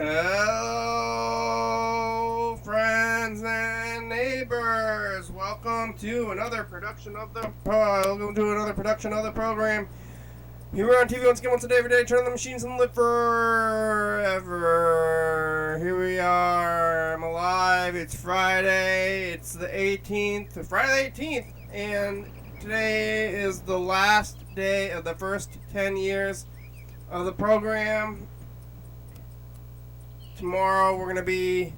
Hello, friends and neighbors. Welcome to another production of the program. Here we're on TV once again, once a day, every day. Turn on the machines and live forever. Here we are. I'm alive. It's Friday. It's the 18th. Friday the 18th, and today is the last day of the first 10 years of the program. Tomorrow we're going to be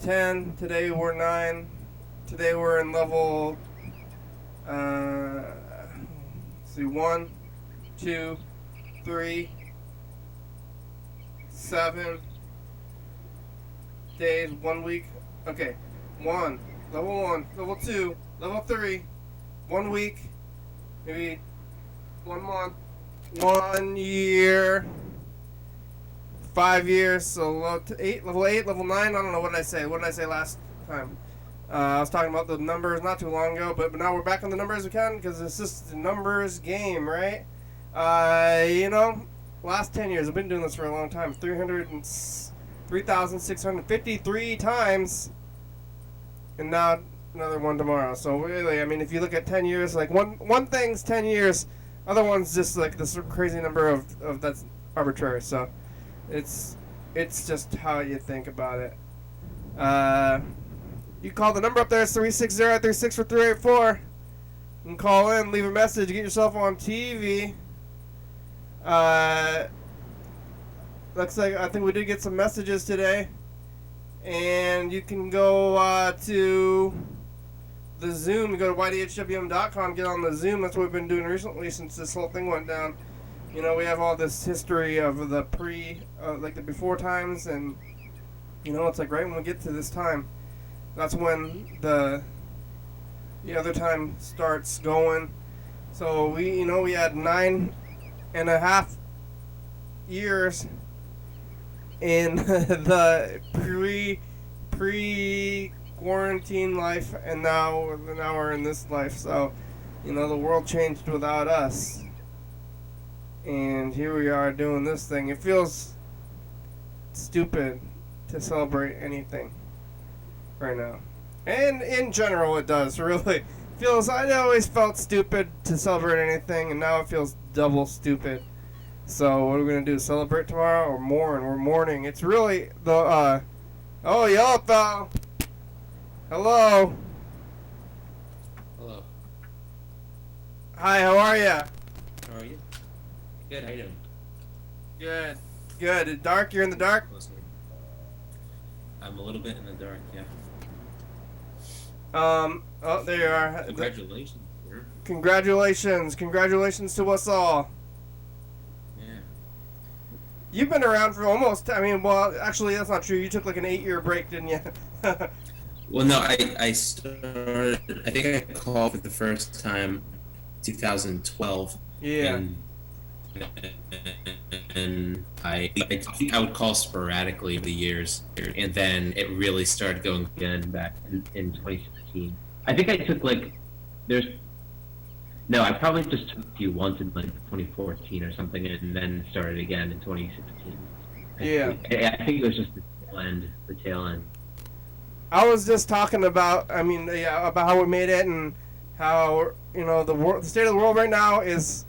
10. Today we're 9. Today we're in level, let's see, 1, 2, 3, 7 days, 1 week. Okay, level 1, level 2, level 3, 1 week, maybe 1 month, 1 year. 5 years, so level 8, level 9, I don't know, what did I say last time? I was talking about the numbers not too long ago, but now we're back on the numbers again, because it's just a numbers game, right? Last 10 years, I've been doing this for a long time, 3,653 times, and now another one tomorrow. So really, I mean, if you look at 10 years, like one thing's 10 years, other one's just like this crazy number of that's arbitrary, so it's just how you think about it. You call the number up there. It's 360-364-384. You can call in, leave a message, get yourself on TV. Looks like I think we did get some messages today, and you can go to the Zoom. You go to YDHWM.com, get on the Zoom. That's what we've been doing recently since this whole thing went down. You know, we have all this history of the the before times, and, it's like right when we get to this time, that's when the other time starts going. So we had 9.5 years in the pre-quarantine life, and now we're in this life. So, the world changed without us. And here we are doing this thing. It feels stupid to celebrate anything right now. And in general it does, really. I always felt stupid to celebrate anything, and now it feels double stupid. So what are we going to do, celebrate tomorrow or mourn? We're mourning. It's really the, oh, yellow fellow. Hello. Hello. Hi, how are ya? How are you? Good, how you doing? Good. Good. Dark? You're in the dark? I'm a little bit in the dark, yeah. Oh, there you are. Congratulations, sir. Congratulations to us all. Yeah. You've been around for almost, actually that's not true. You took like an 8-year break, didn't you? Well, no, I started, I think I called for the first time 2012. Yeah. And I think I would call sporadically over the years, and then it really started going again back in 2016. I think I took I probably just took you once in 2014 or something, and then started again in 2016. Yeah. I think it was just the tail end. I was just talking about, about how we made it, and how, the state of the world right now is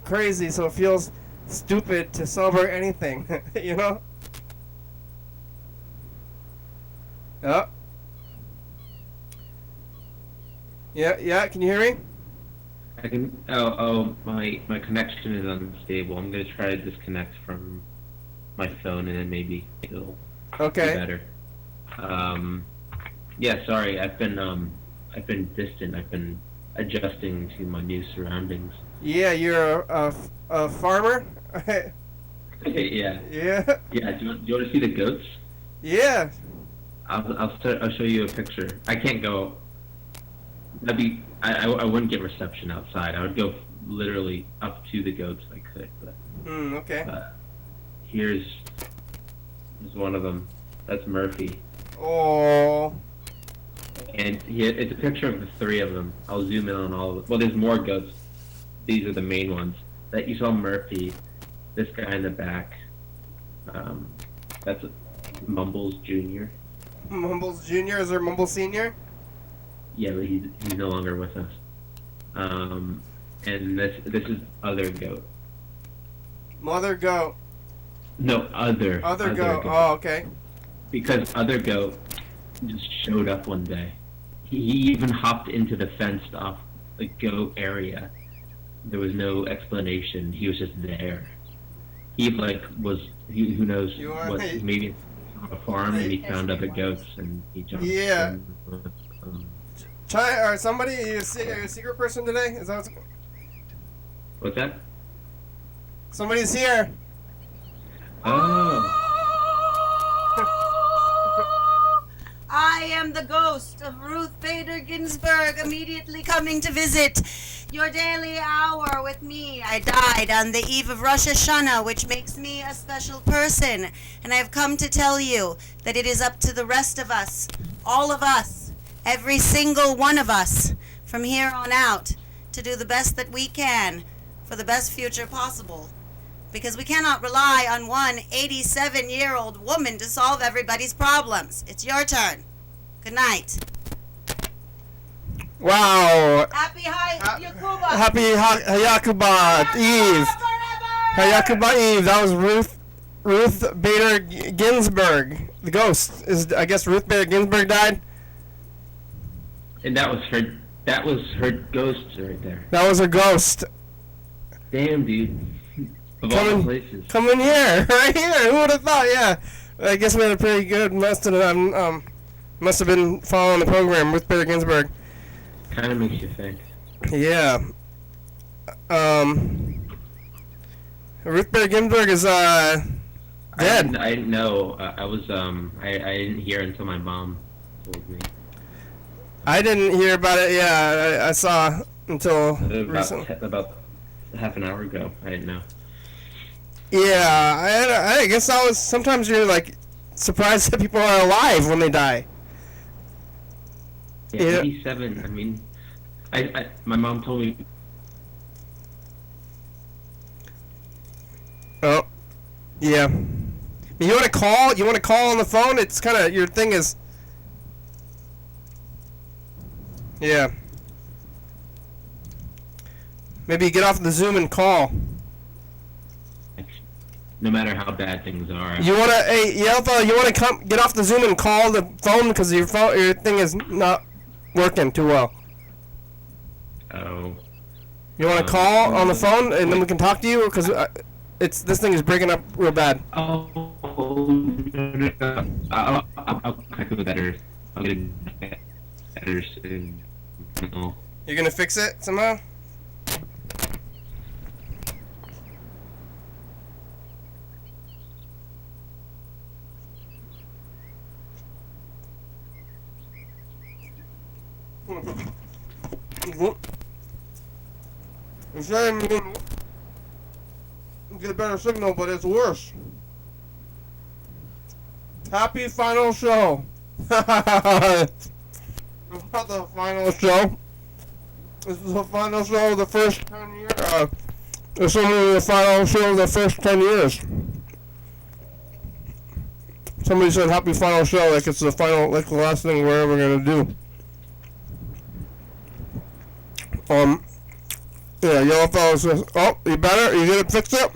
crazy, so it feels stupid to celebrate anything, Oh. Yeah, can you hear me? I can. My connection is unstable. I'm gonna try to disconnect from my phone, and then maybe it'll be better. Yeah, sorry. I've been distant. I've been adjusting to my new surroundings. Yeah, you're a farmer? Yeah. Yeah? Yeah, do you want to see the goats? Yeah. I'll show you a picture. I can't go. I wouldn't get reception outside. I would go literally up to the goats if I could. But, okay. Here's one of them. That's Murphy. Oh. And it's a picture of the 3 of them. I'll zoom in on all of them. Well, there's more goats. These are the main ones. That you saw Murphy, this guy in the back, That's Mumbles Jr. Mumbles Jr. Is there Mumbles Senior? Yeah, but he's no longer with us. And this is other goat. Mother goat. No, other goat. Oh, okay. Because other goat just showed up one day. He even hopped into the fenced off the goat area. There was no explanation. He was just there. He who knows what, maybe on a farm, and he found other goats and he jumped. Yeah. Or somebody, are you a secret person today? Is that what's that? Somebody's here. Oh. I am the ghost of Ruth Bader Ginsburg, immediately coming to visit your daily hour with me. I died on the eve of Rosh Hashanah, which makes me a special person. And I have come to tell you that it is up to the rest of us, all of us, every single one of us, from here on out, to do the best that we can for the best future possible. Because we cannot rely on one 87-year-old woman to solve everybody's problems. It's your turn. Good night. Wow. Happy Yakuba. Happy Hayakuba Eve. Hayakuba Eve. That was Ruth Bader Ginsburg. The ghost is, I guess, Ruth Bader Ginsburg died. And that was her ghost right there. That was her ghost. Damn, dude. Of all the places. Come in here, right here. Who would have thought? Yeah, I guess we had a pretty good. Must have been following the program with Bader Ginsburg. Kind of makes you think. Yeah. Ruth Bader Ginsburg is dead. I didn't know. I didn't hear until my mom told me. I didn't hear about it. Yeah, I saw until recently. About half an hour ago. I didn't know. Yeah, I guess I was. Sometimes you're like surprised that people are alive when they die. Yeah, 87. I mean, my mom told me. Oh, yeah. You want to call? You want to call on the phone? It's kind of your thing is. Yeah. Maybe get off the Zoom and call. No matter how bad things are. You wanna, hey Yelpa, you wanna come get off the Zoom and call the phone because your thing is not working too well. Oh. You wanna call on the phone and then we can talk to you because this thing is breaking up real bad. Oh no. I'll connect with better. I'll get better soon. No. You're gonna fix it somehow? It's saying get a better signal, but it's worse. Happy final show. It's not the final show. This is the final show of the first 10 years. It's only the final show of the first 10 years. Somebody said happy final show, like it's the final, like the last thing we're ever gonna do. Yeah, Yellow Fellow says, oh, you better? You gonna fix it?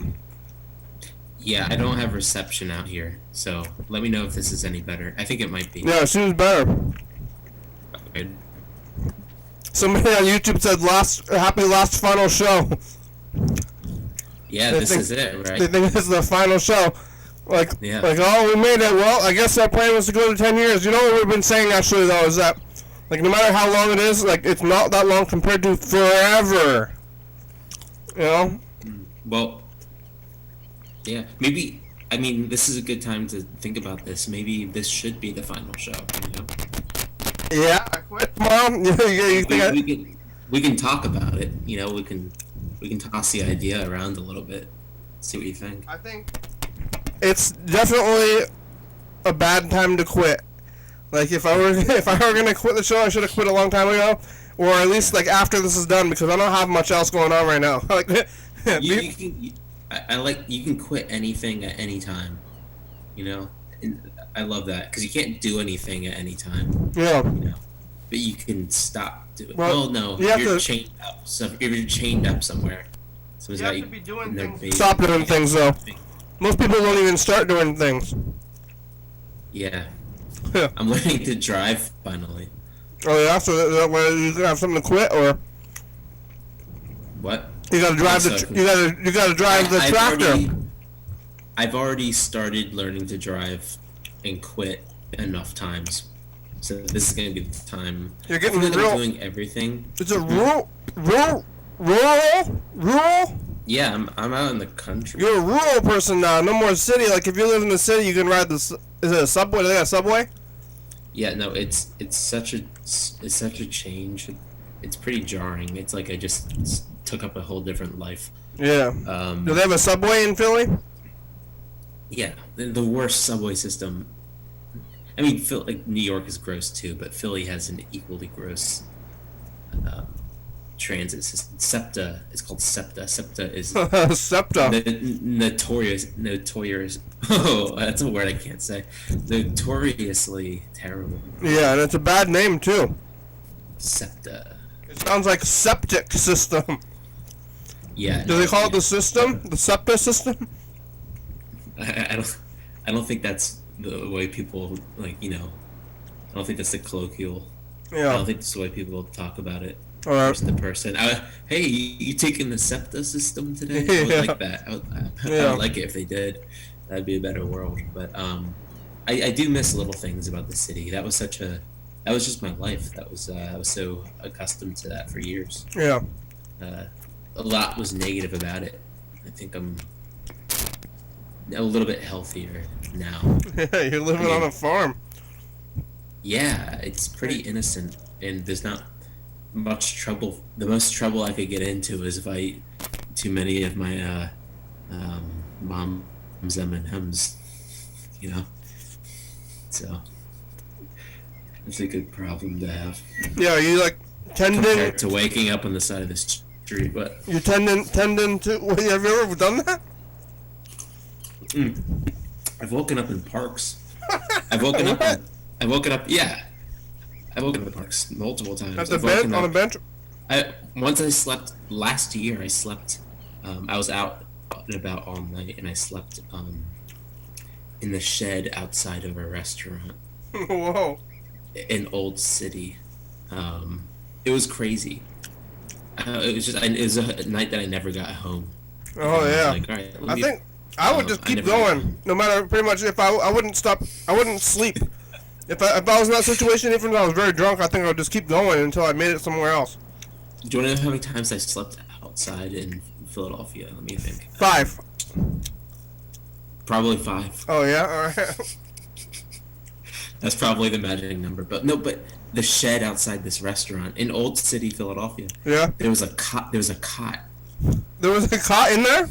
Yeah, I don't have reception out here, so let me know if this is any better. I think it might be. Yeah, it seems better. Okay. Somebody on YouTube said happy last final show. Yeah, this is it, right? They think this is the final show. Like, yeah. Like, oh, we made it. Well, I guess our plan was to go to 10 years. You know what we've been saying, actually, though, is that, like, no matter how long it is, like, it's not that long compared to forever. You know? Well, yeah, maybe, I mean, this is a good time to think about this. Maybe this should be the final show, you know? Yeah, I quit tomorrow. We can talk about it, you know, we can toss the idea around a little bit, see what you think. I think it's definitely a bad time to quit. Like, if I were gonna quit the show, I should have quit a long time ago, or at least like after this is done, because I don't have much else going on right now. Like, you can quit anything at any time. You know, and I love that because you can't do anything at any time. Yeah. You know, but you can stop doing. Well, Well, no, you have you're to- chained up. So if you're chained up somewhere, someone's You got have to be doing in their things. base. Stop doing things though. Most people don't even start doing things. Yeah, Yeah. I'm learning to drive finally. Oh yeah, so that way you can have something to quit, or What? you gotta drive the So- you gotta drive the tractor. I've already started learning to drive and quit enough times. So this is gonna be the time. You're getting I feel like real- I'm doing everything. It's a rural. Yeah, I'm out in the country. You're a rural person now. No more city. Like if you live in the city, you can ride the. Is it a subway? Do they got a subway? Yeah, no, it's such a change. It's pretty jarring. It's like I just took up a whole different life. Yeah. Do they have a subway in Philly? Yeah, the worst subway system. I mean, like New York is gross too, but Philly has an equally gross transit system. SEPTA. It's called SEPTA. SEPTA is SEPTA. notorious. Oh, that's a word I can't say. Notoriously terrible. Yeah, and it's a bad name too. SEPTA. It sounds like septic system. Yeah. Do they call it the system? The SEPTA system? I don't think that's the way people like. I don't think that's the colloquial. I Yeah. don't think that's the way people talk about it. All right. Person to person. Hey, you taking the SEPTA system today? I would Yeah. like that. I Yeah. would like it if they did. That'd be a better world. But I do miss little things about the city. That was just my life. I was so accustomed to that for years. Yeah. A lot was negative about it. I think I'm a little bit healthier now. Yeah, you're living on a farm. Yeah, it's pretty innocent, and there's not much trouble. The most trouble I could get into is if I eat too many of my mom's M&Ms, So it's a good problem to have Yeah, you like tending. compared to waking up on the side of the street. But You tending to. Wait, have you ever done that? I've woken up in parks. I've woken up. What? I've woken up. Yeah, I've woken up in parks multiple times. At the I've woken bench on a up- bench. Once I slept last year. I slept. I was out and about all night, and I slept in the shed outside of a restaurant Whoa. in Old City. It was crazy. It was a night that I never got home. Oh I was yeah. like, all right, let I me- think I would just I keep never got going, home. no matter pretty much if I wouldn't stop. I wouldn't sleep. If I was in that situation, even if I was very drunk, I think I would just keep going until I made it somewhere else. Do you want to know how many times I slept outside in Philadelphia? Let me think. 5. Probably 5. Oh yeah. All right. That's probably the magic number. But the shed outside this restaurant in Old City, Philadelphia. Yeah. There was a cot. There was a cot. There was a cot in there.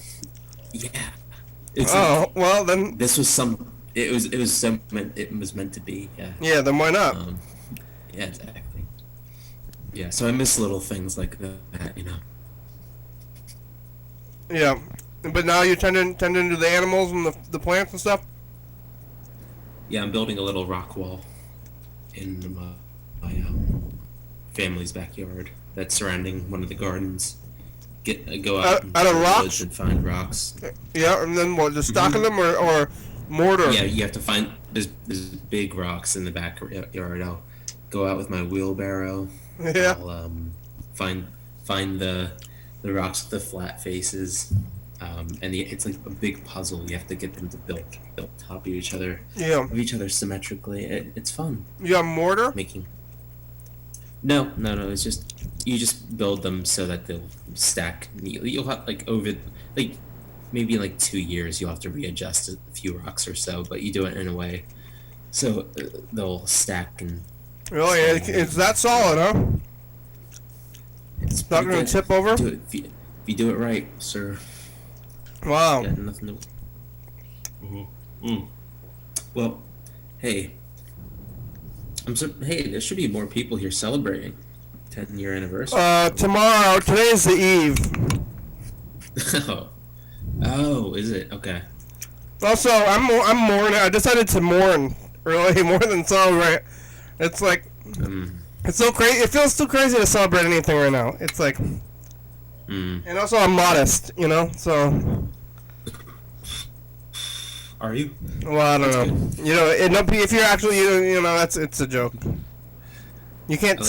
Yeah. It's Oh well then. this was some. It was meant to be. Yeah. Yeah. Then why not? Yeah. Exactly. Yeah. So I miss little things like that. Yeah. But now you're tending to the animals and the plants and stuff. Yeah. I'm building a little rock wall in my family's backyard that's surrounding one of the gardens. Go out Out of the rocks? woods and find rocks. Yeah. And then what? Just stocking them or mortar. Yeah, you have to find there's big rocks in the backyard. I'll go out with my wheelbarrow. Yeah. I'll find the rocks with the flat faces, and it's like a big puzzle. You have to get them to build top of each other symmetrically. It's fun You got mortar. making. No. It's just you just build them so that they'll stack neatly. You'll have maybe in 2 years you'll have to readjust a few rocks or so, but you do it in a way so they'll stack and Really? It's that solid, huh? it's Not pretty gonna good. tip over? If you do it right, sir. Wow. Got nothing to... Well, hey, hey, there should be more people here celebrating 10-year anniversary. Tomorrow. Today's the eve. Oh, is it? Okay. Also, I'm mourning. I decided to mourn really more than celebrate. It's like it's so crazy. It feels too crazy to celebrate anything right now. It's like, and also I'm modest, you know. So. Are you? Well, I don't know. You know, if you're actually, you know, it's a joke. You can't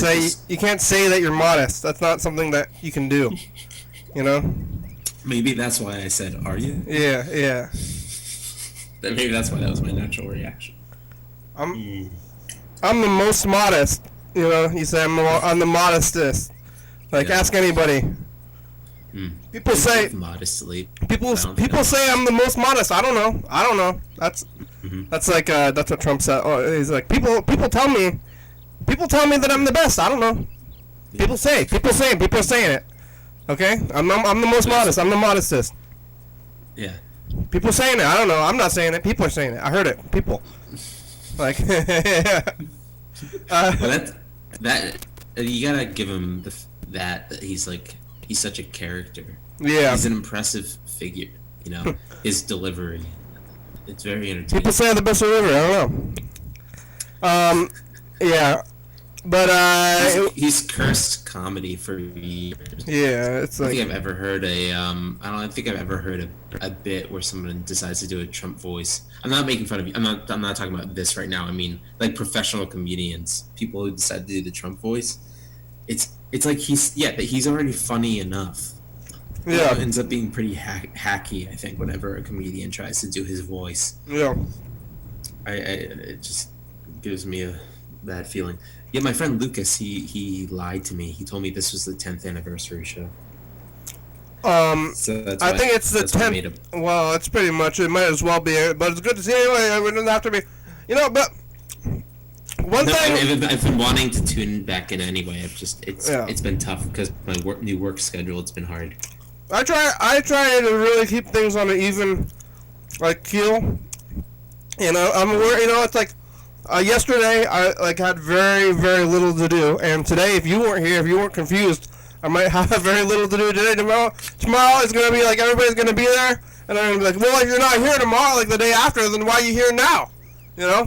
you can't say that you're modest. That's not something that you can do. You know. Maybe that's why I said, "Are you?" Yeah. Then maybe that's why that was my natural reaction. I'm the most modest. You know, you say I'm the modestest. Like, ask anybody. People say modestly. People say I'm the most modest. I don't know. That's like that's what Trump said. Oh, he's like people tell me that I'm the best. I don't know. People saying it. Okay, I'm the most modest. I'm the modestest. Yeah. People saying it. I don't know. I'm not saying it. People are saying it. I heard it. People. Like. Well, that you gotta give him that he's such a character. Yeah. He's an impressive figure. You know, his delivery. It's very entertaining. People say I'm the best delivery. I don't know. Yeah. But he's cursed comedy for years. Yeah, it's like I don't think I've ever heard a bit where someone decides to do a Trump voice. I'm not making fun of you. I'm not talking about this right now. I mean, like professional comedians, people who decide to do the Trump voice. It's like he's already funny enough. Yeah, it ends up being pretty hacky. I think whenever a comedian tries to do his voice. Yeah, it just gives me a bad feeling. Yeah, my friend Lucas, he lied to me. He told me this was the 10th anniversary show. So that's I think it's the 10th. Well, it's pretty much. It might as well be. But it's good to see anyway. It doesn't have to be. You know, but one thing. I've been wanting to tune back in anyway. It's been tough because my new work schedule. It's been hard. I try to really keep things on an even, like, keel. You know, I'm aware. You know, it's like. Yesterday, I had very, very little to do, and today, if you weren't here, if you weren't confused, I might have very little to do today. Tomorrow is gonna be like everybody's gonna be there, and I'm gonna be like, well, if you're not here tomorrow, like the day after, then why are you here now? You know?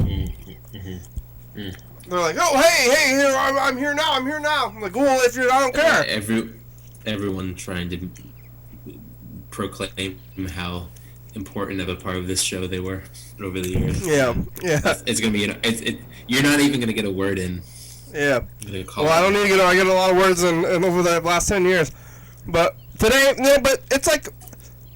They're like, oh, hey, here, I'm here now. I'm like, well, if you're, I don't care. Everyone trying to proclaim how important of a part of this show they were over the years. Yeah. It's gonna be, you're not even gonna get a word in. Yeah. Well, I don't need to get. I get a lot of words in over the last 10 years, but today, but it's like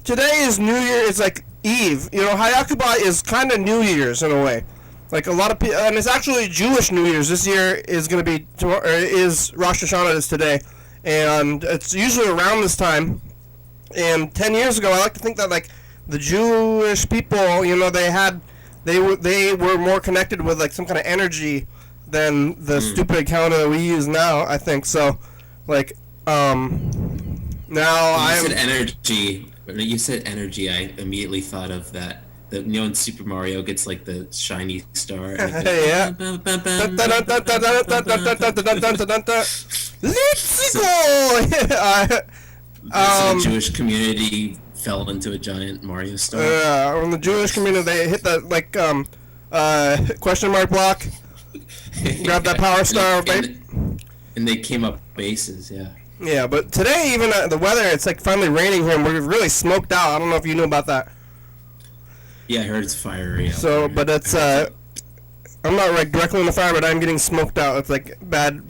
today is New Year. It's like Eve. You know, Hayakuba is kind of New Year's in a way. Like a lot of people, and it's actually Jewish New Year's. This year is gonna be tomorrow. Is Rosh Hashanah is today, and it's usually around this time. And 10 years ago, I like to think that like. The Jewish people, you know, they were more connected with like some kind of energy than the stupid account that we use now. I think so. Like, now you said energy. When you said energy, I immediately thought of that. You know, when Super Mario gets like the shiny star. Yeah. The Jewish community fell into a giant Mario star. In the Jewish community, they hit that like question mark block, grab that power star, babe. And they came up bases, yeah. Yeah, but today even the weather, it's like finally raining here, and we're really smoked out. I don't know if you knew about that. Yeah, I heard it's fiery. So, but it's I'm not like directly in the fire, but I'm getting smoked out. It's like bad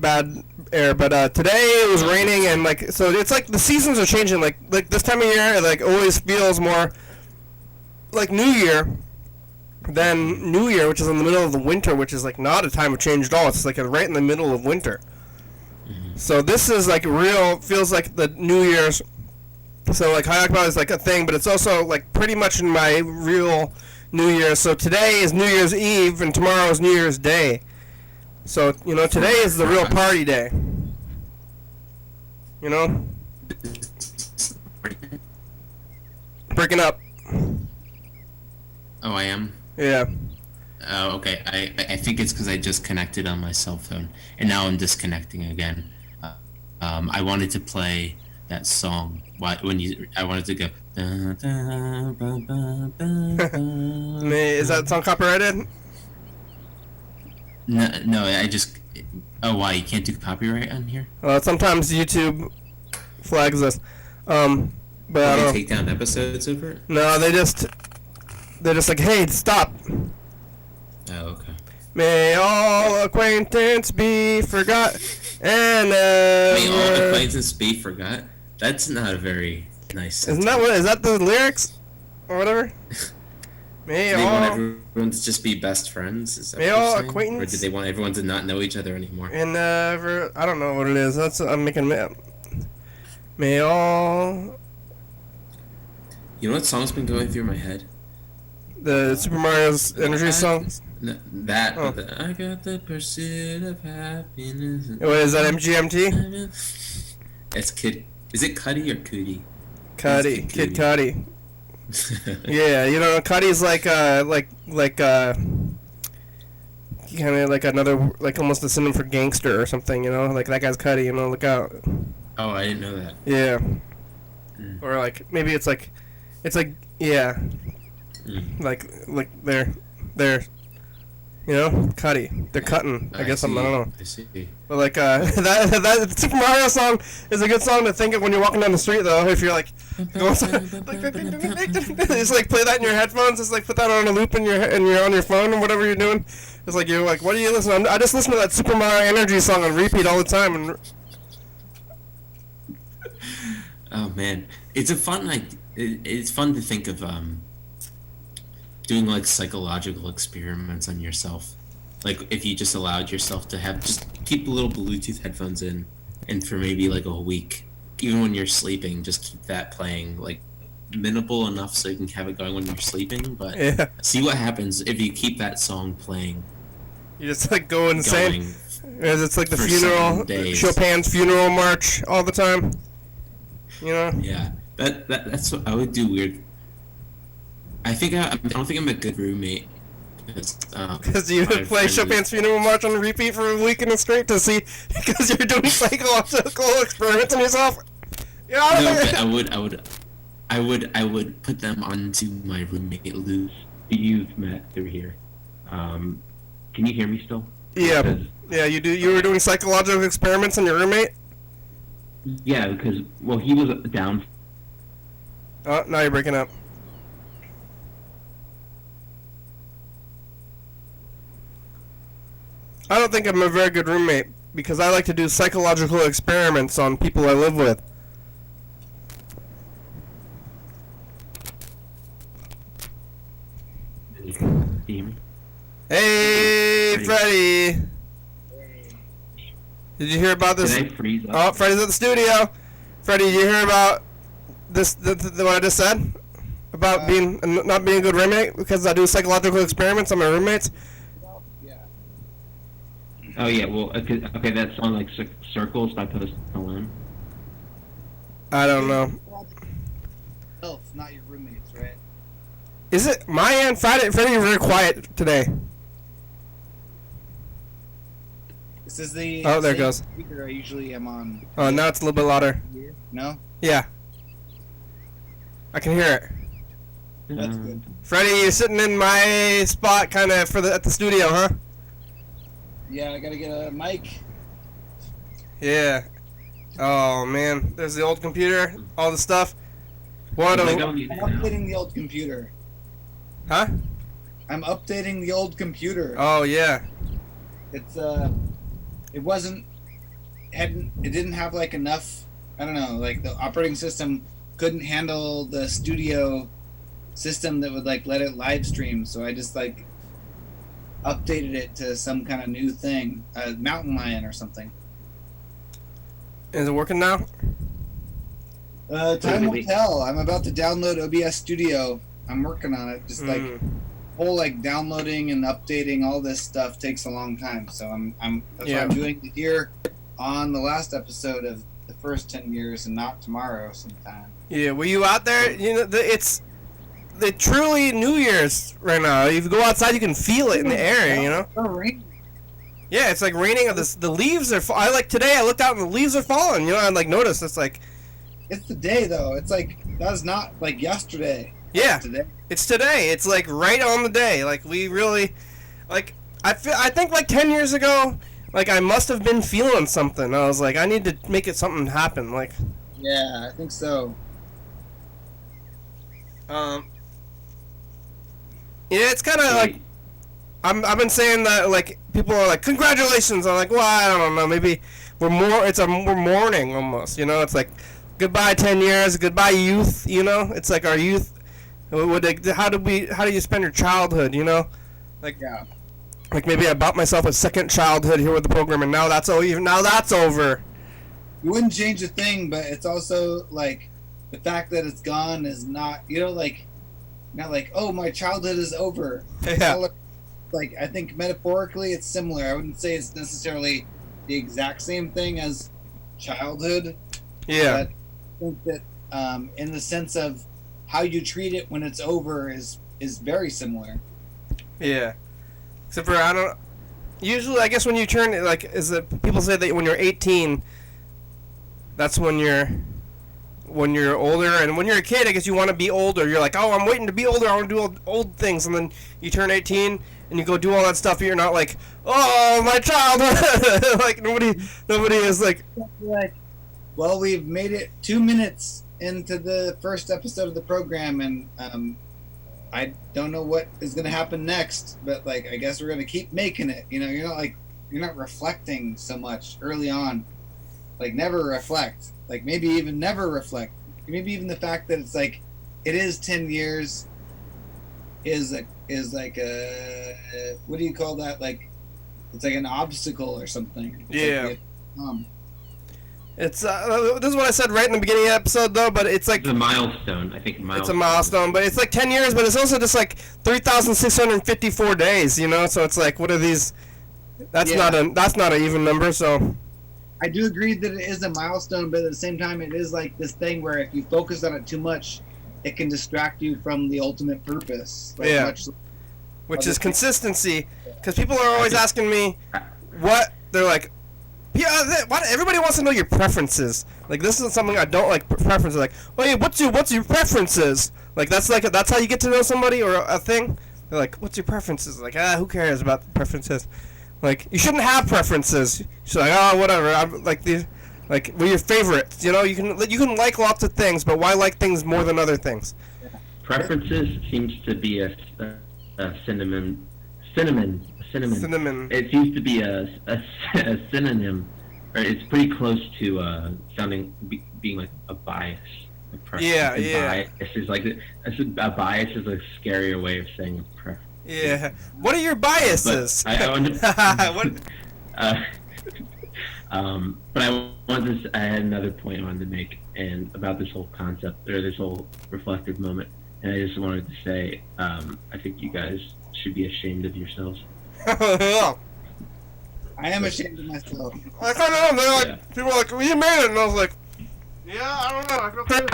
air. But today it was raining, and like so it's like the seasons are changing. Like this time of year, it like always feels more like New Year than New Year, which is in the middle of the winter, which is like not a time of change at all. It's like right in the middle of winter. Mm-hmm. So this is like feels like the New Year's. So like Hayakba is like a thing, but it's also like pretty much in my real New Year's. So today is New Year's Eve, and tomorrow is New Year's Day. So, you know, today is the real party day. You know? Breaking up. Oh, I am? Yeah. Oh, okay. I think it's because I just connected on my cell phone, and now I'm disconnecting again. I wanted to play that song. I wanted to go Da, da, ba, ba, ba, ba, Is that song copyrighted? no, I just. Oh, why? You can't do copyright on here? Sometimes YouTube flags us. But I Can they don't know. take down episodes over it? No, they're just like, hey, stop. Oh, okay. May all acquaintance be forgot and May all never. acquaintance be forgot? That's not a very nice Isn't that what? Is that the lyrics or whatever? May Do they want all everyone to just be best friends? Is that May what you're all saying? acquaintance- Or did they want everyone to not know each other anymore? and never. I don't know what it is. That's I'm making. May all You know what song's been going through my head? the Super Mario's Energy song. That. Oh. I got the pursuit of happiness. What is that? MGMT? It's Kid. Is it Cudi or Cudi? Cudi, It's Kid Cudi. Cudi. Yeah, you know, Cudi's like kind of like another, like almost a synonym for gangster or something. You know, like that guy's Cudi. You know, look out. Oh, I didn't know that. Yeah. Mm. Or like maybe it's like yeah, Mm. like they're you know, Cudi. They're cutting. I guess I don't know. I see. But like that Super Mario song is a good song to think of when you're walking down the street though. If you're like going just like play that in your headphones, just like put that on a loop in your and you're on your phone or whatever you're doing. It's like you're like, what do you listen? I just listen to that Super Mario Energy song on repeat all the time. And Oh man, it's a fun it's fun to think of doing like psychological experiments on yourself. Like if you just allowed yourself to have just keep little Bluetooth headphones in, and for maybe like a week, even when you're sleeping, just keep that playing like minimal enough so you can have it going when you're sleeping. But yeah, see what happens if you keep that song playing. you just like go insane. Going. As it's like the For funeral, 7 days. Chopin's funeral march all the time. You know? Yeah, that's what I would do. Weird. I don't think I'm a good roommate. Because you my would play friend- Chopin's funeral march on repeat for a week in a straight to see, because you're doing psychological experiments on yourself. You know? No, but I would put them onto my roommate Lou. You've met through here. Can you hear me still? Yeah, Because- yeah. You were doing psychological experiments on your roommate. Yeah, because well, he was down. Oh, now you're breaking up. I don't think I'm a very good roommate because I like to do psychological experiments on people I live with. Can you hear me? Hey, Freddy. Did you hear about this? Did I freeze up? Oh, Freddy's at the studio. Freddy, did you hear about this? What I just said about being not being a good roommate because I do psychological experiments on my roommates. Oh yeah, well, okay, that song like Circles by Post Malone. I don't know. Elf, not your roommates, right? Is it my end? Freddy very quiet today. This is the Oh, there it same goes. speaker I usually am on. Oh, now it's a little bit louder. No? Yeah, I can hear it. That's good. Freddy, you're sitting in my spot, kind of at the studio, huh? Yeah, I gotta get a mic. Yeah. Oh man, there's the old computer, all the stuff. What I a don't need I'm it now. updating the old computer. huh? I'm updating the old computer. Oh yeah. It's it didn't have like enough, I don't know, like the operating system couldn't handle the studio system that would like let it live stream, so I just like updated it to some kind of new thing, Mountain Lion or something. Is it working now? Time will tell. I'm about to download OBS Studio. I'm working on it. Just like whole like downloading and updating all this stuff takes a long time. So that's Yeah. what I'm doing here on the last episode of the first 10 years and not tomorrow sometime. Yeah. Were you out there? You know, it's truly New Year's right now. If you go outside, you can feel it in the air. You know. Oh, rain. Yeah, it's like raining. The leaves are. I like today. I looked out and the leaves are falling. You know, I like noticed. It's like it's the day though. It's like that's not like yesterday. Yeah. It's today. It's today. It's like right on the day. Like we really, like I think like 10 years ago, like I must have been feeling something. I was like, I need to make it something happen. Like, Yeah, I think so. yeah, it's kind of like I've been saying that like people are like congratulations. I'm like, well, I don't know. Maybe we're mourning almost. You know, it's like goodbye 10 years, goodbye youth. You know, it's like our youth. How do you spend your childhood? You know, like Yeah. like maybe I bought myself a second childhood here with the program, and now that's over. You wouldn't change a thing, but it's also like the fact that it's gone is not, like, not like, oh, my childhood is over. Yeah. Like, I think metaphorically it's similar. I wouldn't say it's necessarily the exact same thing as childhood. Yeah. But I think that in the sense of how you treat it when it's over is very similar. Yeah. Except for usually I guess when you turn like people say that when you're 18, that's when you're older, and when you're a kid, I guess you want to be older. You're like, oh, I'm waiting to be older. I want to do old things, and then you turn 18 and you go do all that stuff. You're not like, oh, my childhood. Like nobody is like. Well, we've made it 2 minutes into the first episode of the program, and I don't know what is going to happen next, but like I guess we're going to keep making it. You're not reflecting so much early on. Like never reflect. Like maybe even never reflect. Maybe even the fact that it's like it is 10 years is like a what do you call that? Like it's like an obstacle or something. Yeah. Like It's this is what I said right in the beginning of the episode though, but it's like It's a milestone. I think it's a milestone, but it's like 10 years, but it's also just like 3,654 days, you know? So it's like, what are these? That's not an even number, so. I do agree that it is a milestone, but at the same time, it is like this thing where if you focus on it too much, it can distract you from the ultimate purpose. Like Yeah. Which is consistency, because people are always asking me what they're like. Yeah, everybody wants to know your preferences. Like this is something I don't like. Preferences, like, oh yeah, what's your preferences? Like that's how you get to know somebody or a thing. They're like, what's your preferences? Like, who cares about preferences? Like, you shouldn't have preferences. She's like, oh, whatever. I'm like these, like, what are your favorites? You know, you can like lots of things, but why like things more than other things? Preferences seems to be a synonym. It seems to be a synonym, or it's pretty close to being like a bias. Yeah. Bias is like a bias is a scarier way of saying preference. Yeah. What are your biases? But I had another point I wanted to make, and about this whole concept or this whole reflective moment, and I just wanted to say, I think you guys should be ashamed of yourselves. Yeah. I am ashamed of myself. I kind of know. They're like, Yeah. people are like, well, you made it, and I was like, yeah, I don't know. I feel crazy.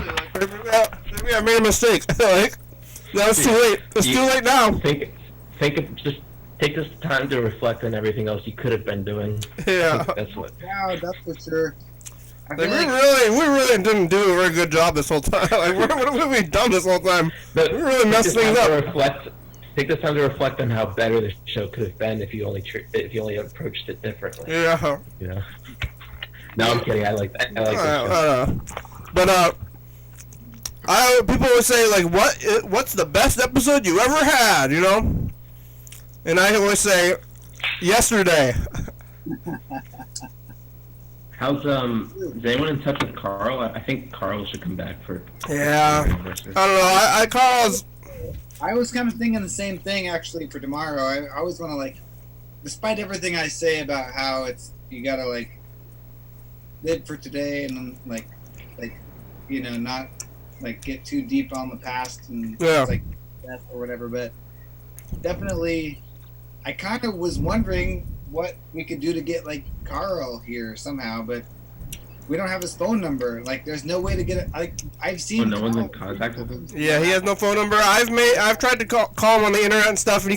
Like, maybe I made a mistake. Like, no, it's too late. It's too late now. Just take this time to reflect on everything else you could have been doing. Yeah. That's what. Yeah, that's for sure. I Like, feel we really didn't do a very good job this whole time. Like, what have we done this whole time? But We really messed things up. Take this time to reflect on how better the show could have been if you only approached it differently. Yeah. You know. No, I'm kidding. I like that. I like But people always say like, what's the best episode you ever had? You know. And I always say, yesterday. How's is anyone in touch with Carl? I think Carl should come back for. Yeah. I don't know. Carl's. I was kind of thinking the same thing actually for tomorrow. I always want to like, despite everything I say about how you gotta like live for today and like not like get too deep on the past and like death or whatever. But definitely, I kind of was wondering what we could do to get like Carl here somehow, but we don't have his phone number. Like, there's no way to get it. I've seen. Oh, no one's in contact with him. Yeah, he has no phone number. I've tried to call him on the internet and stuff, and he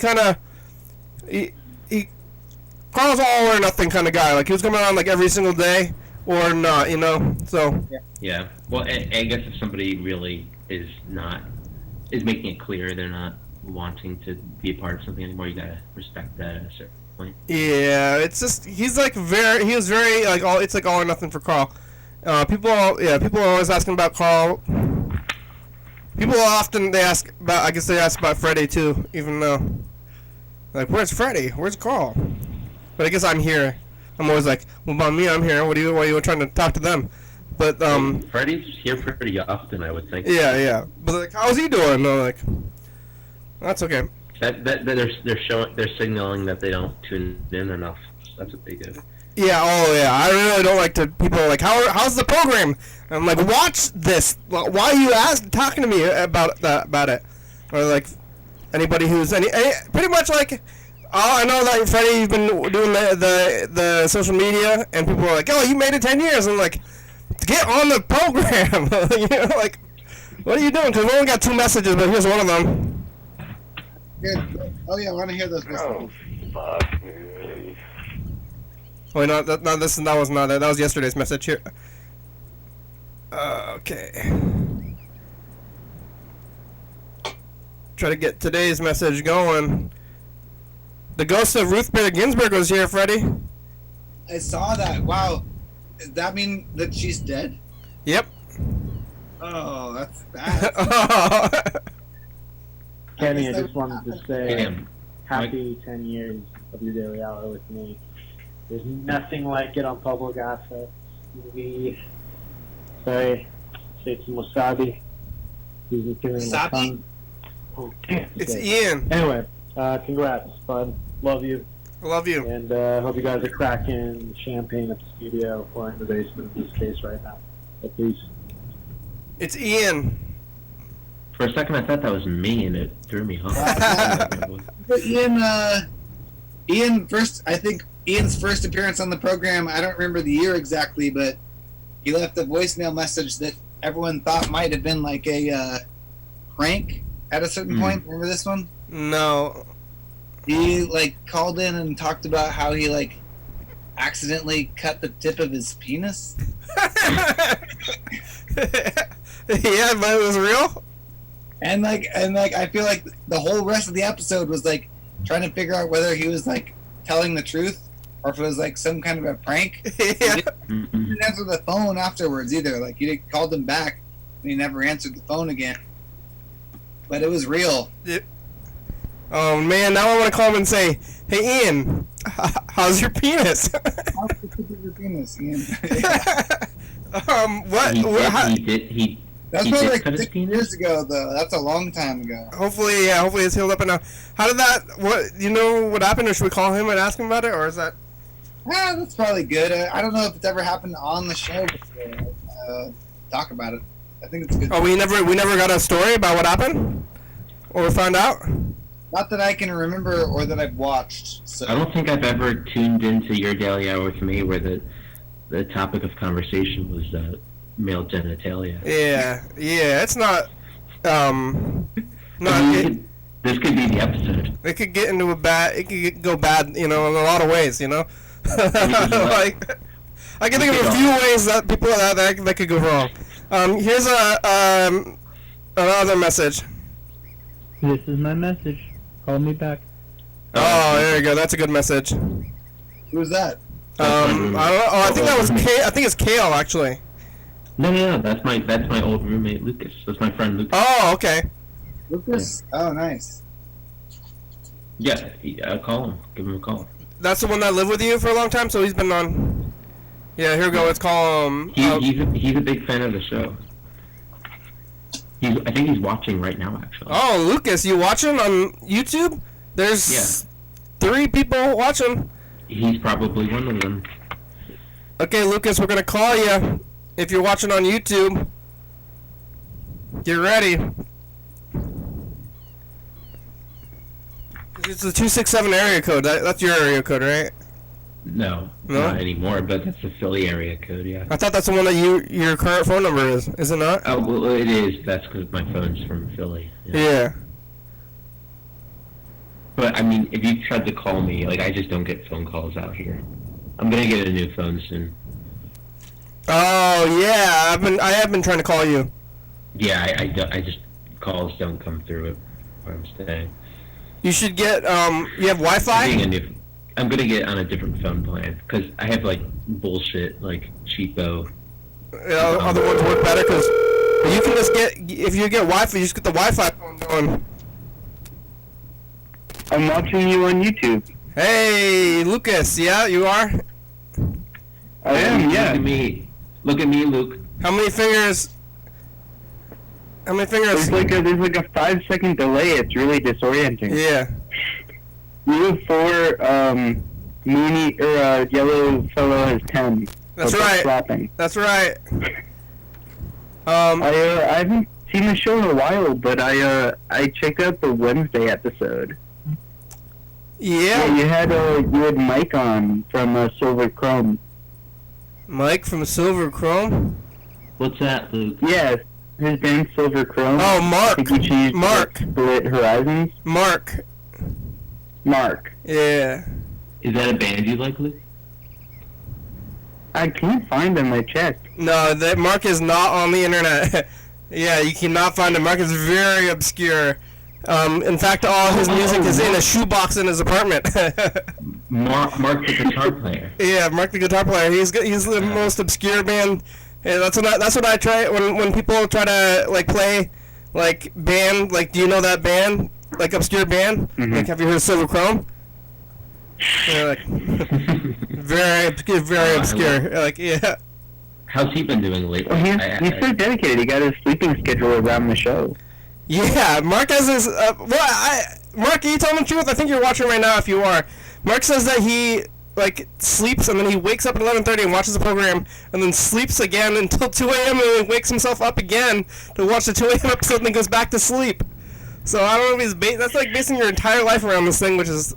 Carl's all or nothing kind of guy. Like, he was coming on like every single day. or not, you know. So Yeah. Well, I guess if somebody really is making it clear they're not wanting to be a part of something anymore, you gotta respect that at a certain point. yeah, it's just he was very like all it's like all or nothing for Carl. People are always asking about Carl. People often they ask about Freddy too, even though like where's Freddy? Where's Carl? But I guess I'm here. I'm always like, well, about me, I'm here. Why are you trying to talk to them? But Freddy's here pretty often, I would think. yeah. But like, how's he doing? No, like, that's okay. That they're signaling that they don't tune in enough. That's what they do. Yeah. Oh yeah. I really don't like to. People are like, how's the program? I'm like, watch this. Why are you talking to me about it? Or like, anybody who's pretty much like. Oh, I know that Freddy, you've been doing the social media, and people are like, "Oh, you made it 10 years." I'm like, "Get on the program!" You know, like, what are you doing? Because we only got 2 messages, but here's one of them. Good. Oh yeah, I want to hear those messages. Oh, fuck me. Wait, no, that was not it. That was yesterday's message here. Okay. Try to get today's message going. The ghost of Ruth Bader Ginsburg was here, Freddy. I saw that. Wow. Does that mean that she's dead? Yep. Oh, that's bad. Kenny, I just wanted to say Damn. happy 10 years of your daily hour with me. There's nothing like it on public assets. We say some wasabi. He's been killing my Wasabi? tongue. Oh, damn. It's okay. Ian. Anyway, congrats, bud. Love you. I love you. And hope you guys are cracking champagne at the studio or in the basement in this case right now. But peace. It's Ian. For a second, I thought that was me, and it threw me off. But Ian first, I think Ian's first appearance on the program, I don't remember the year exactly, but he left a voicemail message that everyone thought might have been like a prank at a certain point. Remember this one? No. He like called in and talked about how he like accidentally cut the tip of his penis. Yeah, but it was real. And I feel like the whole rest of the episode was like trying to figure out whether he was like telling the truth or if it was like some kind of a prank. Yeah. He didn't answer the phone afterwards either. Like he called him back and he never answered the phone again. But it was real. Oh man, now I want to call him and say, "Hey Ian, how's your penis?" How's the tip of your penis, Ian? What? He That's He probably did like cut his 6 penis? years ago, though. That's a long time ago. Hopefully it's healed up enough. How did that? What? You know what happened, or should we call him and ask him about it, or is that? That's probably good. I don't know if it's ever happened on the show before. Talk about it. I think it's good. Oh, we never got a story about what happened, or found out. Not that I can remember or that I've watched. So I don't think I've ever tuned into Your Daily Hour with me where the topic of conversation was male genitalia. Yeah, it's not. This could be the episode. It could get into go bad, you know, in a lot of ways, you know. Like, I can think of a few ways that people that could go wrong. Here's another message. This is my message. Call me back. Oh, there you go. That's a good message. who was that? I don't know. Oh, I think that was I think it's Kale actually. No. That's my old roommate Lucas. That's my friend Lucas. Oh, okay. Lucas? Oh, nice. Yeah, call him. Give him a call. That's the one that lived with you for a long time, so he's been on. Yeah, here we go. Let's call him. He's a big fan of the show. I think he's watching right now, actually. Oh, Lucas, you watching on YouTube? There's 3 people watching. He's probably one of them. Okay, Lucas, we're gonna call you if you're watching on YouTube. Get ready. It's the 267 area code. That's your area code, right? No, No? not anymore. But that's the Philly area code. Yeah. I thought that's the one that your current phone number is it not? Oh well, it is. That's because my phone's from Philly. Yeah. But I mean, if you tried to call me, like I just don't get phone calls out here. I'm gonna get a new phone soon. Oh yeah, I have been trying to call you. Yeah, I just calls don't come through where I'm staying. You should get you have Wi-Fi? I'm gonna get on a different phone plan because I have like bullshit like cheapo. Other ones work better because you can just get, if you get Wi-Fi, you just get the Wi-Fi phone going. I'm watching you on YouTube. Hey, Lucas, yeah, you are? I am, Look yeah. at me. Look at me, Luke. How many fingers? There's like a 5-second delay. It's really disorienting. Yeah. You have 4, Mooney or yellow fellow has 10. That's So right. Slapping. That's right. I haven't seen the show in a while, but I checked out the Wednesday episode. Yeah. You had Mike on from Silver Chrome. Mike from Silver Chrome? What's that, Luke? Yeah, his band's Silver Chrome. Oh, I Mark. think he changed Mark. to Split Horizons. Mark. Mark. Yeah. Is that a band you like, Luke? I can't find him. I checked. No, that Mark is not on the internet. Yeah, you cannot find him. Mark is very obscure. In fact, all his music is in a shoebox in his apartment. Mark the guitar player. Yeah, Mark the guitar player. He's the most obscure band. Yeah, that's what I try when people try to like play like band, like, do you know that band, like obscure band? Mhm. Like, have you heard of Silver Chrome? Yeah, like very obscure. Like, yeah. How's he been doing lately? Well, he's so dedicated. He got his sleeping schedule around the show. Yeah, Mark has his. Mark, are you telling the truth? I think you're watching right now. If you are, Mark says that he like sleeps and then he wakes up at 11:30 and watches the program and then sleeps again until 2 a.m. and then wakes himself up again to watch the 2 a.m. episode and then goes back to sleep. So I don't know if he's that's like basing your entire life around this thing, which is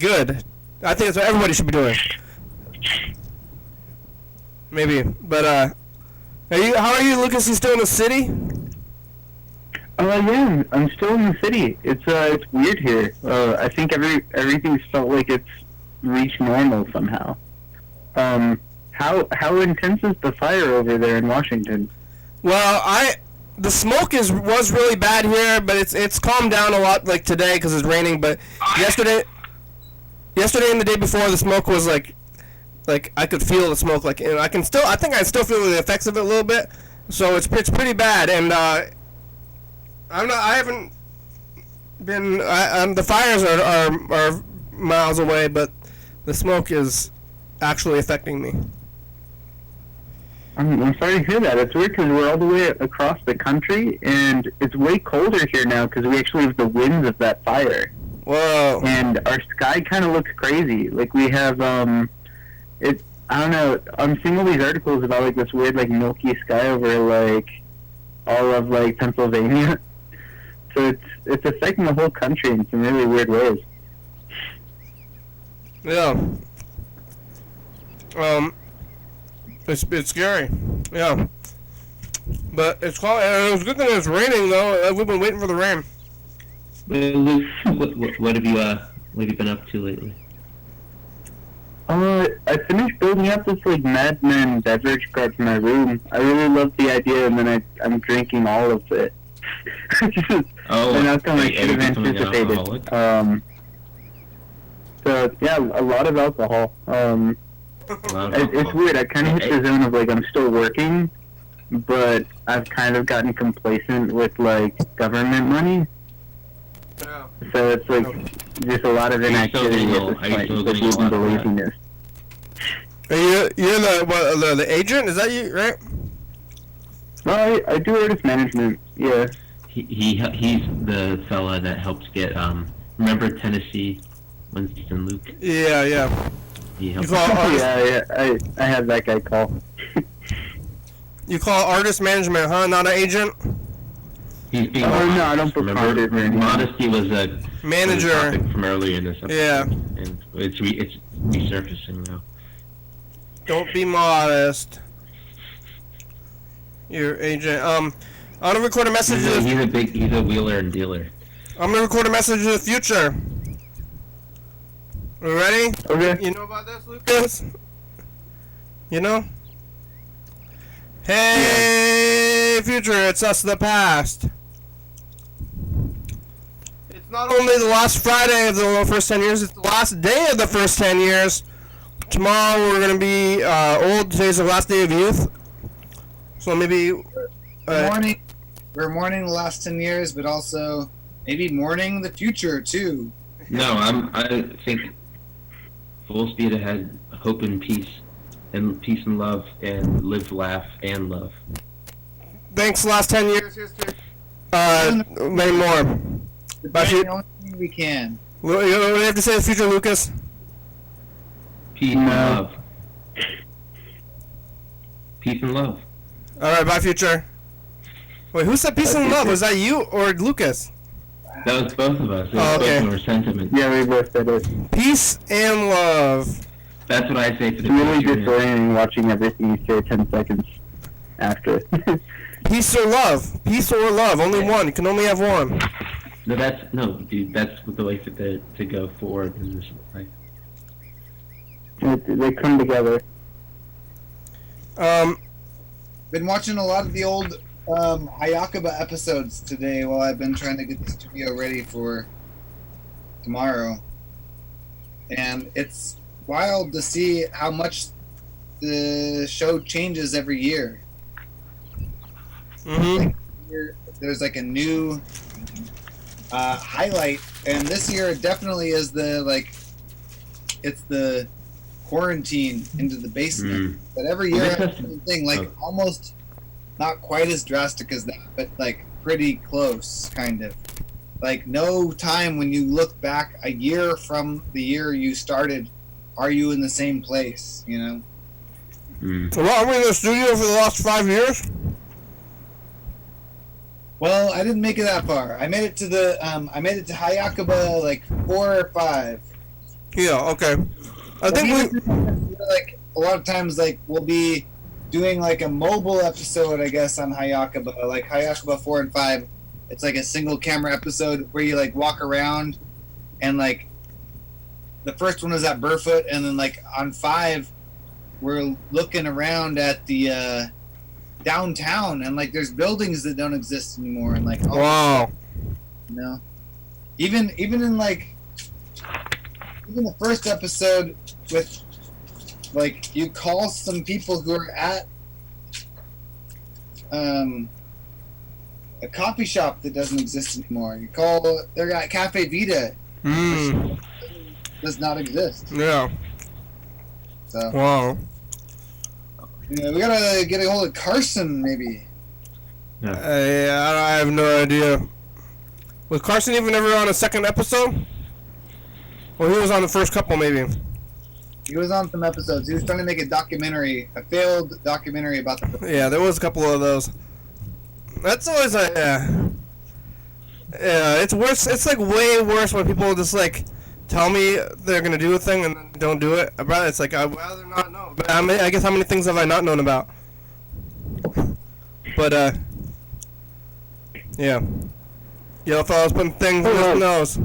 good. I think that's what everybody should be doing. Maybe, but how are you, Lucas? You still in the city? Yeah, I'm still in the city. It's weird here. I think everything's felt like it's reached normal somehow. How intense is the fire over there in Washington? Well, the smoke was really bad here, but it's calmed down a lot like today because it's raining. But yesterday and the day before, the smoke was like I could feel the smoke. Like, and I think I still feel the effects of it a little bit. So it's pretty bad, and I haven't been. The fires are miles away, but the smoke is actually affecting me. I'm sorry to hear that. It's weird because we're all the way across the country, and it's way colder here now because we actually have the winds of that fire. Whoa. And our sky kind of looks crazy. Like, we have, I don't know, I'm seeing all these articles about, like, this weird, like, milky sky over, like, all of, like, Pennsylvania. So it's affecting the whole country in some really weird ways. Yeah. It's scary. Yeah. But it's good that it's raining though. We've been waiting for the rain. Luke, what have you been up to lately? I finished building up this like Mad Men beverage cart in my room. I really love the idea, and then I'm drinking all of it. An outcome I should have anticipated. So yeah, a lot of alcohol. It's weird. I kind of hit the zone of like I'm still working, but I've kind of gotten complacent with like government money. Yeah. So it's like just a lot of inactivity at this point, just even the laziness. You're the agent? Is that you, right? Well, I do artist management. Yeah. He's the fella that helps get remember Tennessee, Winston Luke. Yeah. He helps. Yeah. I had that guy call. You call artist management, huh? Not an agent? He's being no, I don't book remember, artist management. Modesty was a Manager. topic from earlier in this episode. Yeah. And it's resurfacing now. Don't be modest. Your agent. I'm gonna record a message. He's a wheeler and dealer. I'm gonna record a message to the future. You ready? Okay. You know about this, Lucas? You know? Hey, future, it's us, the past. It's not only the last Friday of the first 10 years, it's the last day of the first 10 years. Tomorrow we're going to be old. Today's the last day of youth. So maybe... We're mourning the last 10 years, but also maybe mourning the future, too. No, I think full speed ahead, hope and peace and love, and live, laugh, and love. Thanks, last 10 years. Here's to many more. The only thing we can. What do you have to say to the future, Lucas? Peace and love. Peace and love. Alright, bye, future. Wait, who said peace and love? Was that you or Lucas? That was both of us. It was okay. both of our sentiments. Yeah, we both said it. Peace and love. That's what I say for the It's really future. disorienting watching everything you say 10 seconds after. Peace or love. Peace or love. Only one. You can only have one. No, dude. That's the way to go forward in this life. They come together. Been watching a lot of the old Hayakuba episodes today while I've been trying to get the studio ready for tomorrow. And it's wild to see how much the show changes every year. Mm-hmm. There's like a new highlight, and this year it definitely is it's the quarantine into the basement. But every year it's the same thing, almost not quite as drastic as that, but like pretty close, kind of. Like no time when you look back a year from the year you started, are you in the same place, you know? Well, are we in the studio for the last 5 years? Well, I didn't make it that far. I made it to Hayakuba like 4 or 5. Yeah, okay. I think we like a lot of times we'll be doing like a mobile episode, I guess, on Hayakuba, like Hayakuba 4 and 5. It's like a single camera episode where you like walk around, and like the first one is at Burfoot, and then like on 5 we're looking around at the downtown, and like there's buildings that don't exist anymore, and like wow, you know, even in like even the first episode with like you call some people who are at a coffee shop that doesn't exist anymore. They're at Cafe Vita, which does not exist. Yeah. So wow. Yeah, we gotta get a hold of Carson, maybe. I have no idea. Was Carson even ever on a second episode? Well, he was on the first couple, maybe. He was on some episodes. He was trying to make a failed documentary about the... Yeah, there was a couple of those. That's always yeah, it's worse. It's like way worse when people just like tell me they're gonna do a thing and then don't do it. It's like I'd rather not know. But I guess how many things have I not known about? But yeah. Yo, fellas, putting things in his nose.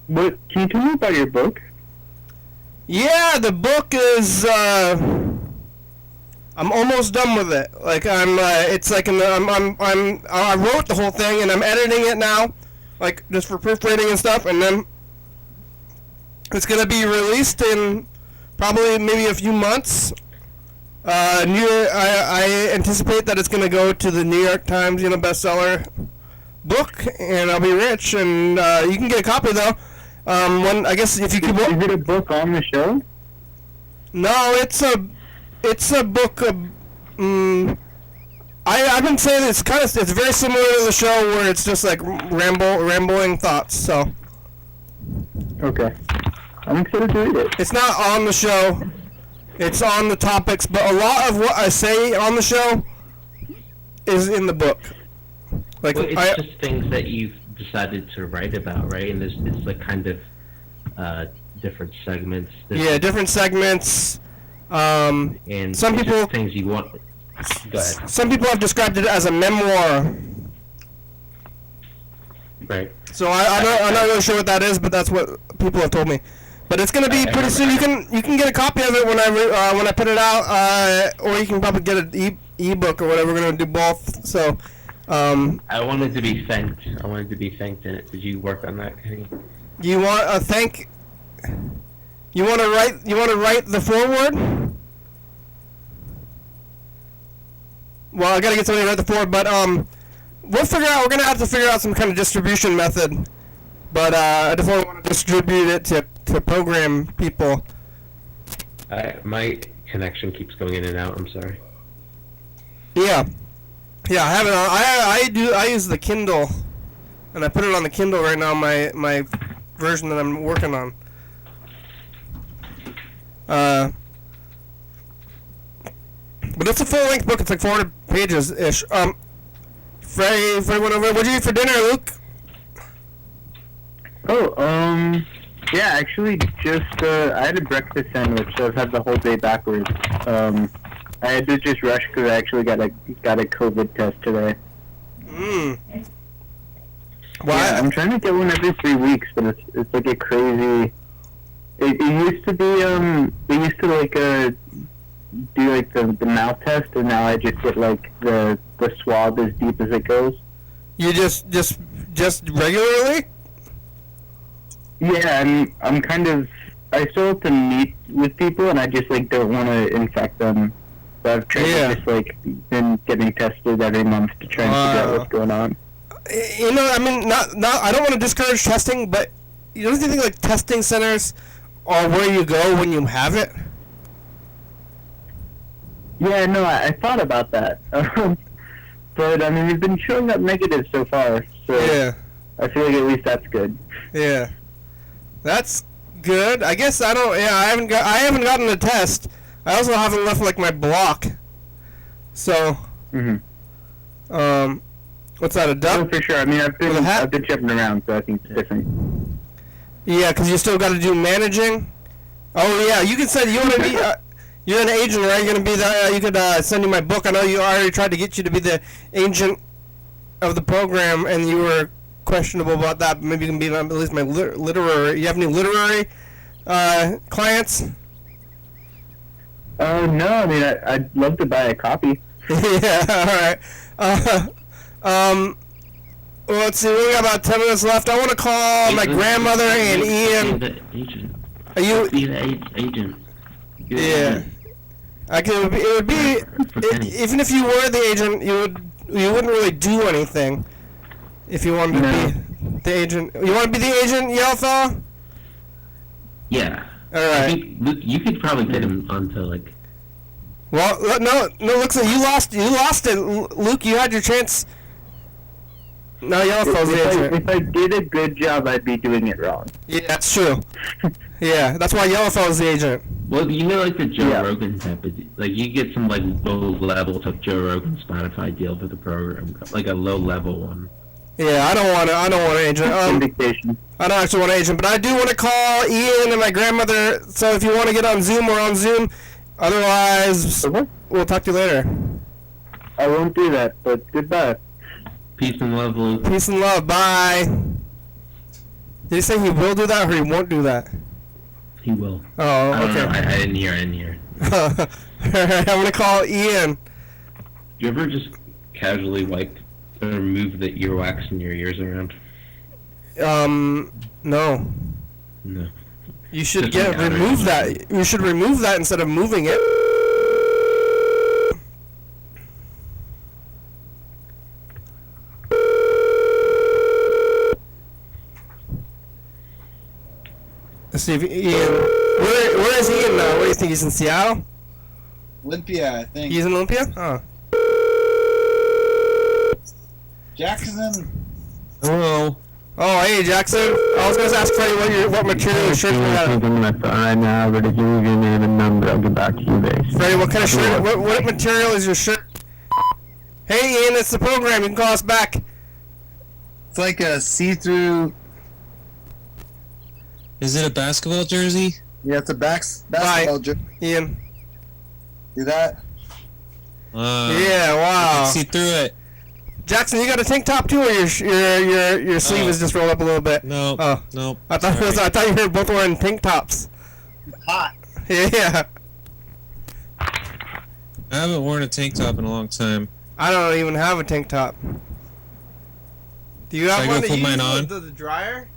What? Can you tell me about your book? Yeah, the book is. I'm almost done with it. Like it's like I wrote the whole thing and I'm editing it now, like just for proofreading and stuff, and then it's gonna be released in probably maybe a few months. I anticipate that it's gonna go to the New York Times, bestseller book, and I'll be rich. And you can get a copy though. I guess if you could. Is it a book on the show? No, it's a book of. I've been saying it's very similar to the show where it's just like rambling thoughts. So. Okay. I'm excited to read it. It's not on the show. It's on the topics, but a lot of what I say on the show is in the book. Like well, it's just things that you've decided to write about, right? And it's like kind of different segments. Yeah, different segments. And some people things you want. Go ahead. Some people have described it as a memoir. Right. So I'm not really sure what that is, but that's what people have told me. But it's gonna be pretty soon. You can get a copy of it when I put it out, or you can probably get an ebook or whatever. We're gonna do both. So, I wanted to be thanked. In it. Did you work on that, Kenny? You want a thank? You want to write the foreword? Well, I gotta get somebody to write the foreword, but we'll figure out. We're gonna have to figure out some kind of distribution method. But I definitely want to distribute it to program people. My connection keeps going in and out. I'm sorry. Yeah, I have it on. I use the Kindle, and I put it on the Kindle right now. My version that I'm working on. But it's a full-length book. It's like 400 pages ish. Freddy went over. What'd you eat for dinner, Luke? Oh, yeah, actually, just, I had a breakfast sandwich, so I've had the whole day backwards. I had to just rush because I actually got a COVID test today. Why? Yeah, I'm trying to get one every 3 weeks, but it's like a crazy... It used to be, they used to, like, do, like, the mouth test, and now I just get, like, the swab as deep as it goes. You just regularly? Yeah, I'm kind of... I still have to meet with people, and I just, like, don't want to infect them. So I've tried to just, like, been getting tested every month to try and figure out what's going on. You know, I mean, not. I don't want to discourage testing, but you don't think, like, testing centers are where you go when you have it? Yeah, no, I thought about that. But, I mean, we've been showing up negative so far, so Yeah. I feel like at least that's good. Yeah. That's good. I guess I don't. Yeah, I haven't gotten a test. I also haven't left like my block. So. What's that? A duck? Oh, for sure. I mean, I've With a hat? been jumping around, so I think it's different. Yeah, because you still got to do managing. Oh yeah, you can send. You want to be? You're an agent, right? You're gonna be the. You could send you my book. I know you already tried to get you to be the agent of the program, and you were questionable about that. Maybe you can be at least my literary. You have any literary clients? Oh, no, I mean, I'd love to buy a copy. Yeah, alright. Well, let's see, we got about 10 minutes left. I want to call my grandmother and Ian. The agent. Are you? Be the agent. Yeah. It would be even if you were the agent, you wouldn't really do anything if you wanted to be the agent. You want to be the agent, yellow fella? Yeah. All right. I think Luke, you could probably get him onto like. Well, no. Looks like you lost it, Luke. You had your chance. No, yellow fella's the agent. If I did a good job, I'd be doing it wrong. Yeah, that's true. Yeah, that's why yellow fella's the agent. Well, you know, like the Joe Rogan type of, like you get some like low level type Joe Rogan Spotify deal for the program, like a low level one. Yeah, I don't want an agent. Indication. I don't actually want an agent, but I do want to call Ian and my grandmother. So if you want to get on Zoom, we're on Zoom. Otherwise, we'll talk to you later. I won't do that, but goodbye. Peace and love, Luke. Peace and love. Bye. Did he say he will do that or he won't do that? He will. Oh, I don't okay. know. I didn't hear. Alright, I'm gonna call Ian. Do you ever just casually wipe or move the earwax in your ears around? No. No. You should Just like remove that. You should remove that instead of moving it. Let's see if Ian. Where is Ian now? What do you think? He's in Seattle? Olympia, I think. He's in Olympia? Oh. Jackson. Hello. Oh, hey Jackson. I was gonna ask Freddy what material your shirt you got. I'm on my phone right now, but if you leave your name and number, I'll get back to you guys. Freddy, what kind of shirt? What material is your shirt? Hey Ian, it's the program. You can call us back. It's like a see-through. Is it a basketball jersey? Yeah, it's a basketball jersey. Ian. See that? Yeah, wow. I can see through it. Jackson, you got a tank top too, or your sleeve is just rolled up a little bit? No. Oh. No. I thought you were both wearing tank tops. Hot. Yeah. I haven't worn a tank top in a long time. I don't even have a tank top. Do you have Should I one go that put you mine use on? the dryer?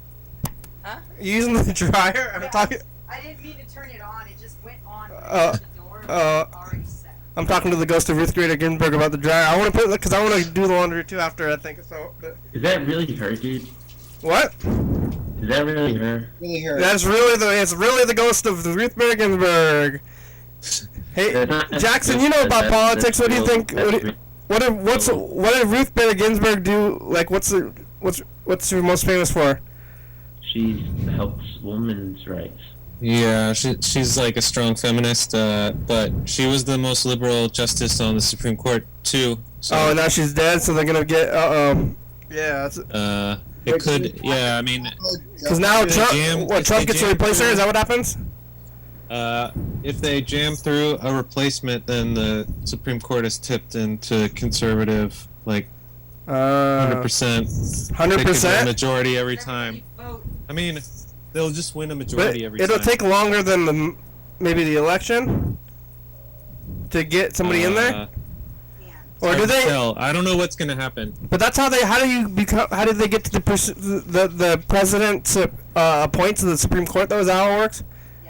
Huh? You using the dryer? I'm talking. I didn't mean to turn it on. It just went on when Uh, the door was already set. I'm talking to the ghost of Ruth Bader Ginsburg about the dryer. I want to put because I want to do the laundry too after. I think so. But... Is that really her, dude? What? Is that really her? Really hurt. That's really it's really the ghost of Ruth Bader Ginsburg. Hey, Jackson, you know about politics. What do you think? What did Ruth Bader Ginsburg do? Like, what's she most famous for? She helps women's rights. Yeah, she's like a strong feminist, but she was the most liberal justice on the Supreme Court too. So, Oh, now she's dead, so they're gonna get. Yeah, that's. it could. Yeah, I mean, Because now Trump, jam- Trump if they gets to jam replace her. through- Is that what happens? if they jam through a replacement, then the Supreme Court is tipped into conservative, like 100%. 100%. Majority every time. Vote. I mean, they'll just win a But majority every time. it'll take longer than maybe the election to get somebody in there. Or do they? Tell. I don't know what's gonna happen. But that's how they. How do you become? How did they get to the president to appoint to the Supreme Court? That was how it works.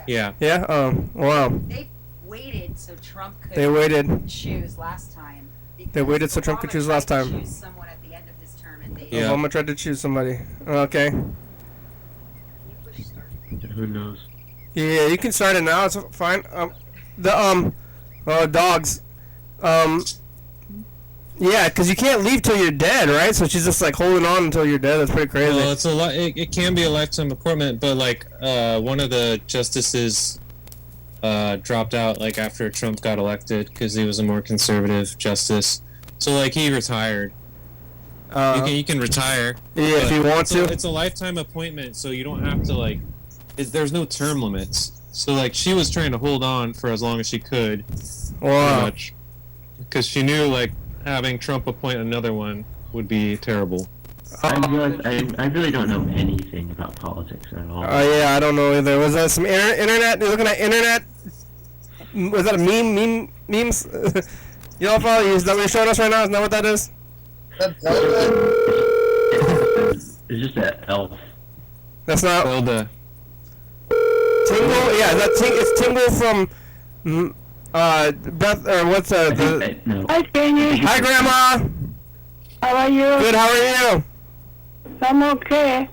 Yeah. Yeah. Wow. They waited so Trump could They waited. choose last time. They waited so Trump could choose last time. Choose someone at the end of his term, and they Yeah. Obama tried to choose somebody. Okay. Who knows? Yeah, you can start it now. It's fine. Dogs. Yeah, because you can't leave till you're dead, right? So she's just like holding on until you're dead. That's pretty crazy. Well, it's a lot. It can be a lifetime appointment, but like one of the justices dropped out like after Trump got elected because he was a more conservative justice. So like he retired. You can retire. Yeah, if you want to. It's a lifetime appointment, so you don't have to like. There's no term limits. So like she was trying to hold on for as long as she could. Wow. Because she knew like having Trump appoint another one would be terrible. I realize I really don't know anything about politics at all. Yeah, I don't know either. Was that some internet? You're looking at internet? Was that a memes? You know, follow you. Is that what you're showing us right now? Isn't that what that is? It's just an elf. That's not Zelda. Tingle. Yeah, it's Tingle from Beth, or what's the? No. Hi, Kenny. Hi, Grandma. How are you? Good. How are you? I'm okay.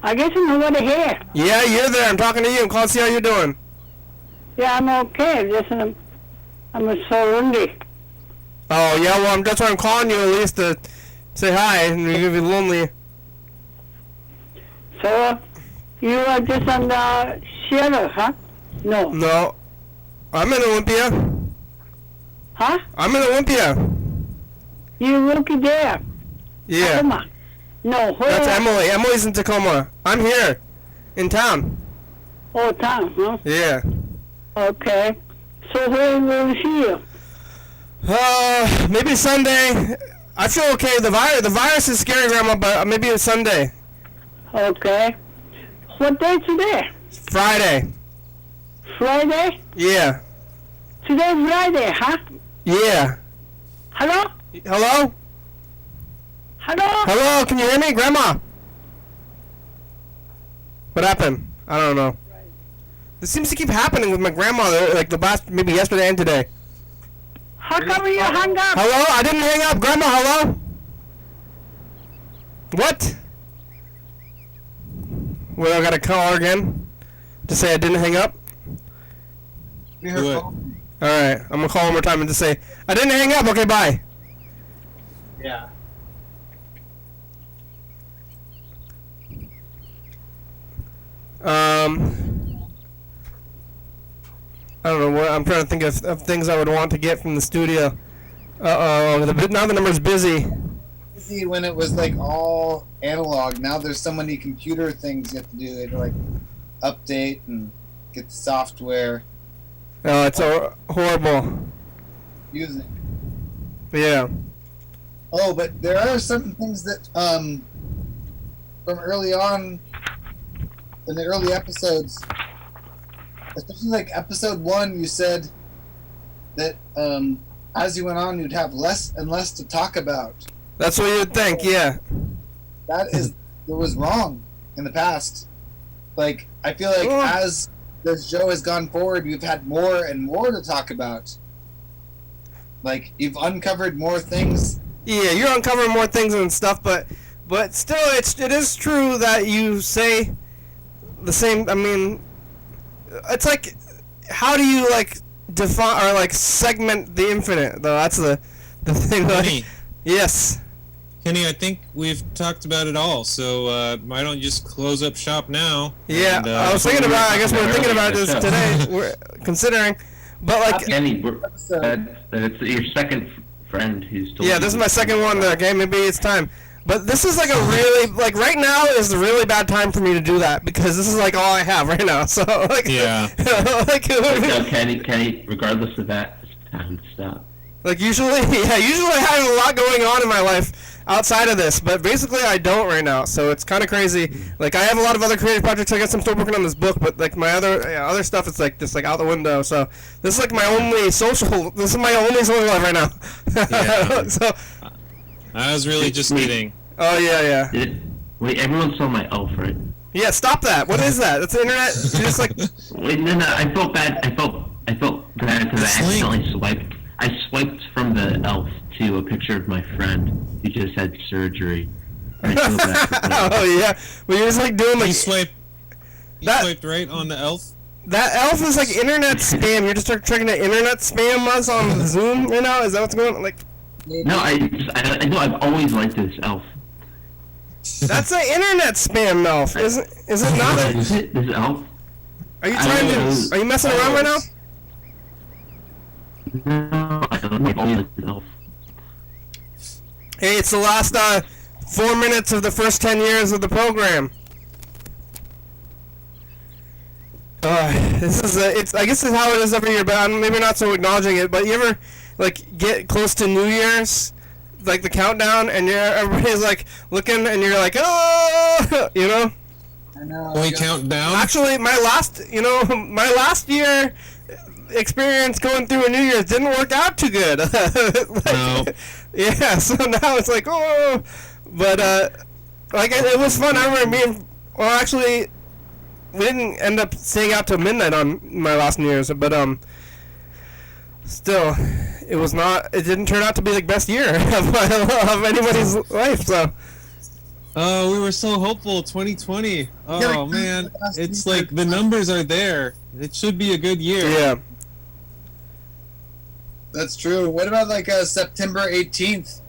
I guess I'm over here. Yeah, you're there. I'm talking to you. I'm calling to see how you're doing. Yeah, I'm okay. Just I'm so windy. Oh yeah, well that's why I'm calling you at least to say hi and you're gonna be lonely. So, you are just on the Seattle, huh? No. No, I'm in Olympia. Huh? I'm in Olympia. You look there. Yeah, Tacoma. No, where? that's Emily. Emily's in Tacoma. I'm here, in town. Oh, town, huh? Yeah. Okay. So where will we see you? Maybe Sunday. I feel okay. The virus is scary, Grandma, but maybe it's Sunday. Okay. What day today? Friday. Friday? Yeah. Today Friday, huh? Yeah. Hello? Hello? Hello? Hello? Can you hear me, Grandma? What happened? I don't know. This seems to keep happening with my grandmother, like the last, maybe yesterday and today. How come you hung up? Hello? I didn't hang up. Grandma, hello? What? Well, I gotta call her again to say I didn't hang up? Do it. Alright, I'm gonna call one more time and just say, I didn't hang up. Okay, bye. Yeah. I don't know what, I'm trying to think of things I would want to get from the studio. Now the number's busy. See, when it was like all analog, now there's so many computer things you have to do to like update and get the software Oh, it's horrible. using. Yeah. Oh, but there are certain things that from early on in the early episodes, especially like episode 1, you said that as you went on, you'd have less and less to talk about. That's what you'd think, yeah. It was wrong in the past. Like, I feel like as the show has gone forward, you've had more and more to talk about. Like, you've uncovered more things. Yeah, you're uncovering more things and stuff, but still, it is true that you say the same. I mean, it's like, how do you like define or like segment the infinite? Though that's the thing. Kenny, Like, yes. Kenny, I think we've talked about it all. So why don't you just close up shop now? Yeah, and, I was thinking about. I guess we're thinking about this today. We're considering, but like, Kenny, it's your second friend who's told yeah, you this is my second one. Okay, maybe it's time. But this is like a really like right now is a really bad time for me to do that because this is like all I have right now. So like, yeah, like, No, Kenny, regardless of that, it's time to stop. like usually I have a lot going on in my life outside of this, but basically I don't right now. So it's kind of crazy. Like I have a lot of other creative projects. I guess I'm still working on this book, but like my other stuff is like just like out the window. So this is like my only social. This is my only social life right now. Yeah. So. I was really just kidding. Oh yeah. Wait, everyone saw my elf, right? Yeah, stop that. What is that? That's the internet. You just like. Wait, no, I felt bad. I felt bad because I accidentally swiped. I swiped from the elf to a picture of my friend who just had surgery. I feel bad for that. Oh yeah, well you're just like doing like You swiped right on the elf. that elf is like internet spam. You're just trying to internet spam us on Zoom right now. Is that what's going on? Like. No, I know. I've always liked this elf. That's an internet spam elf. Is it not? Is it this elf? Are you trying to? Are you messing around right now? No, I've always liked this elf. Hey, it's the last 4 minutes of the first 10 years of the program. This is it's. I guess it's how it is every year, but I'm maybe not so acknowledging it. But you ever like get close to New Year's, like the countdown, and everybody's like looking, and you're like, oh, you know. I know. We count down. Actually, my last year experience going through a New Year's didn't work out too good. No. Yeah, so now it's like, oh, but like it was fun. I remember actually, we didn't end up staying out till midnight on my last New Year's, but still, it didn't turn out to be the best year of anybody's life. So. Oh, we were so hopeful. 2020. Oh man, it's like the numbers are there. It should be a good year. Yeah. That's true. What about like September 18th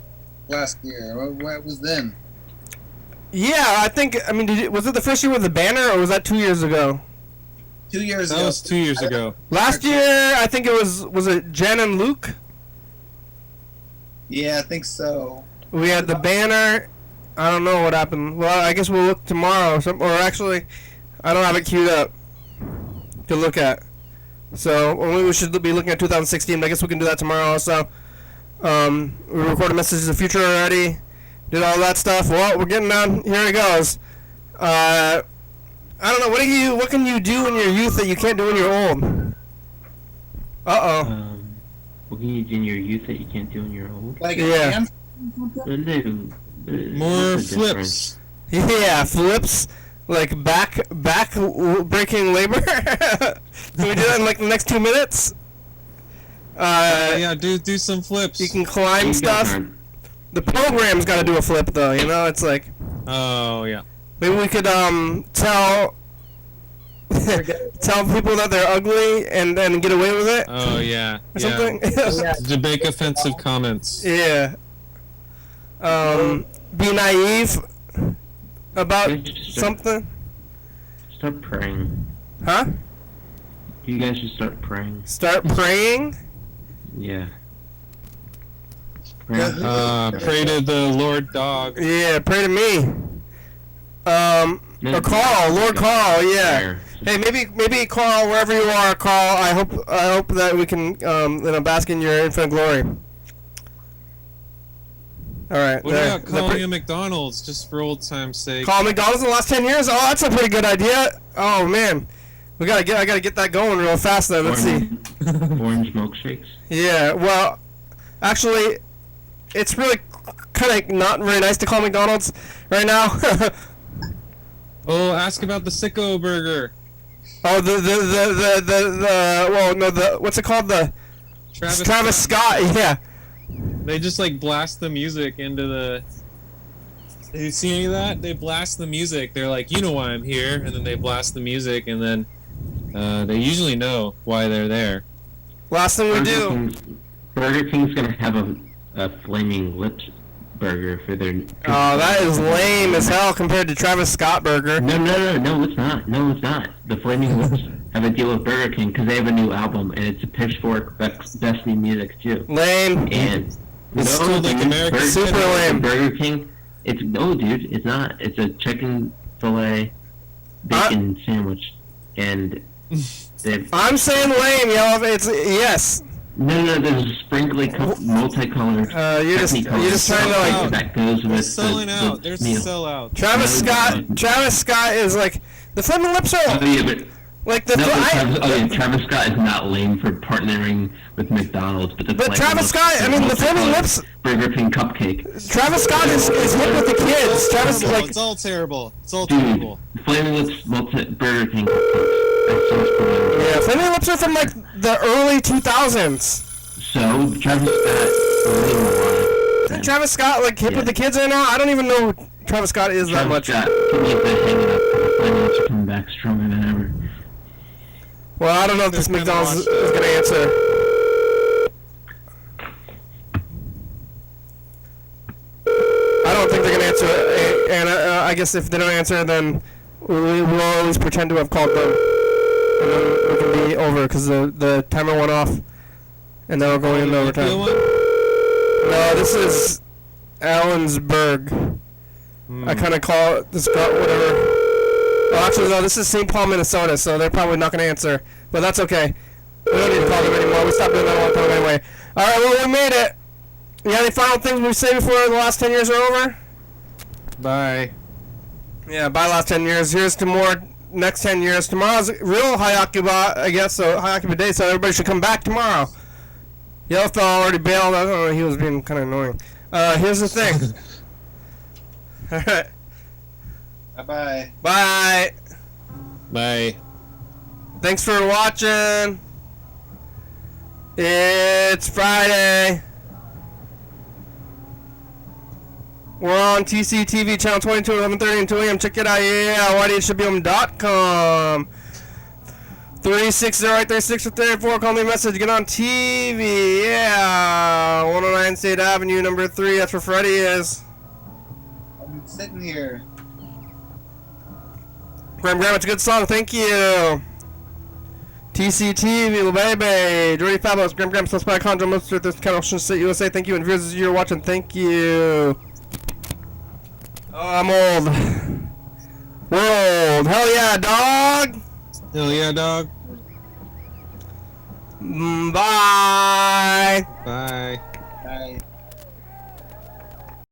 last year? What was then? Yeah, I think. I mean, was it the first year with the banner, or was that 2 years ago? 2 years ago. That was 2 years ago. Last year, I think it was. Was it Jen and Luke? Yeah, I think so. We had the banner. I don't know what happened. Well, I guess we'll look tomorrow. Or actually, I don't have it queued up to look at. So we should be looking at 2016. But I guess we can do that tomorrow also. We recorded messages of the future already. Did all that stuff. Well, we're getting down. Here it goes. I don't know. What can you do in your youth that you can't do when you're old? What can you do in your youth that you can't do when you're old? Like Yeah. More flips. Yeah, flips. Like back breaking labor. Can we do that in like the next 2 minutes? Yeah, do some flips. You can climb stuff. The program's got to do a flip though. You know, it's like Oh yeah. maybe we could tell people that they're ugly and then get away with it Oh yeah. or something. To make offensive comments. Yeah. Be naive about something. Start praying. Huh? You guys should start praying. Start praying. Yeah. Pray to the Lord Dog. Yeah, pray to me. Or Carl, Lord Carl. Yeah. Hey, maybe Carl, wherever you are, Carl. I hope that we can bask in your infinite glory. All right. What about calling a McDonald's just for old time's sake? Call McDonald's in the last 10 years? Oh, that's a pretty good idea. Oh man, I gotta get that going real fast then. Let's see. Orange milkshakes. Yeah. Well, actually, it's really kind of not very nice to call McDonald's right now. Oh, ask about the Sicko Burger. Oh, what's it called? The Travis Scott. Yeah. They just like blast the music into the. Have you seen any of that? They blast the music. They're like, you know why I'm here, and then they blast the music, and then they usually know why they're there. Last thing we do. Burger King's gonna have a flaming lips burger for their. Oh, that is lame as hell compared to Travis Scott burger. No, it's not. No, it's not. The Flaming Lips have a deal with Burger King because they have a new album, and it's a Pitchfork Best New Music too. Lame. And It's still like American super lame. Burger King. It's no, dude. It's not. It's a chicken fillet bacon sandwich, and they've. I'm saying lame, yo. It's yes. No, there's a sprinkly, multicolored. You're just trying to like. That goes with selling out. There's a sellout. Travis Scott is like the Flaming Lips are. Oh, yeah, but like the. Travis Scott is not lame for partnering with McDonald's, but Travis Scott, I mean the Flaming Lips. Burger King cupcake. Travis Scott is hit with the kids. Travis like. It's all terrible. It's all Dude, terrible. Flaming Lips Burger King cupcakes. That's so much better. Yeah, Flaming Lips are from like the early 2000s. So Travis Scott. Isn't Travis Scott like hip with the kids right now? I don't even know who Travis Scott is that much. Travis Scott can leave that hanging up. The Flaming Lips are coming back stronger than ever. Well, I don't know if this McDonald's is gonna answer. I don't think they're gonna answer it, and I guess if they don't answer, then we'll always pretend to have called them, and then we can be over because the timer went off, and then we're going into overtime. No, this is Allensburg. I kind of call it this whatever. Oh, actually, no, this is St. Paul, Minnesota, so they're probably not going to answer. But that's okay. We don't need to call them anymore. We stopped doing that a long time anyway. All right, well, we made it. You got any final things we say before the last 10 years are over? Bye. Yeah, bye last 10 years. Here's to more next 10 years. Tomorrow's real high occupa, I guess, so high occupa day, so everybody should come back tomorrow. Yellowfell already bailed. I don't know, he was being kind of annoying. Here's the thing. All right. Bye-bye. Bye. Bye. Thanks for watching. It's Friday. We're on TCTV channel 22, 11:30 and 2 a.m. Check it out. Yeah, YDHWM.com. 360-836 or 34. Call me a message. Get on TV. Yeah. 109 State Avenue, number 3. That's where Freddy is. I'm sitting here. Graham, it's a good song. Thank you. TCTV, little baby. Jordy Fabulous. Graham, Plus by Conjure, Mr. Thurston County, Washington State, USA. Thank you. And viewers, you're watching. Thank you. Oh, I'm old. We're old. Hell yeah, dog. Hell yeah, dog. Bye. Bye. Bye.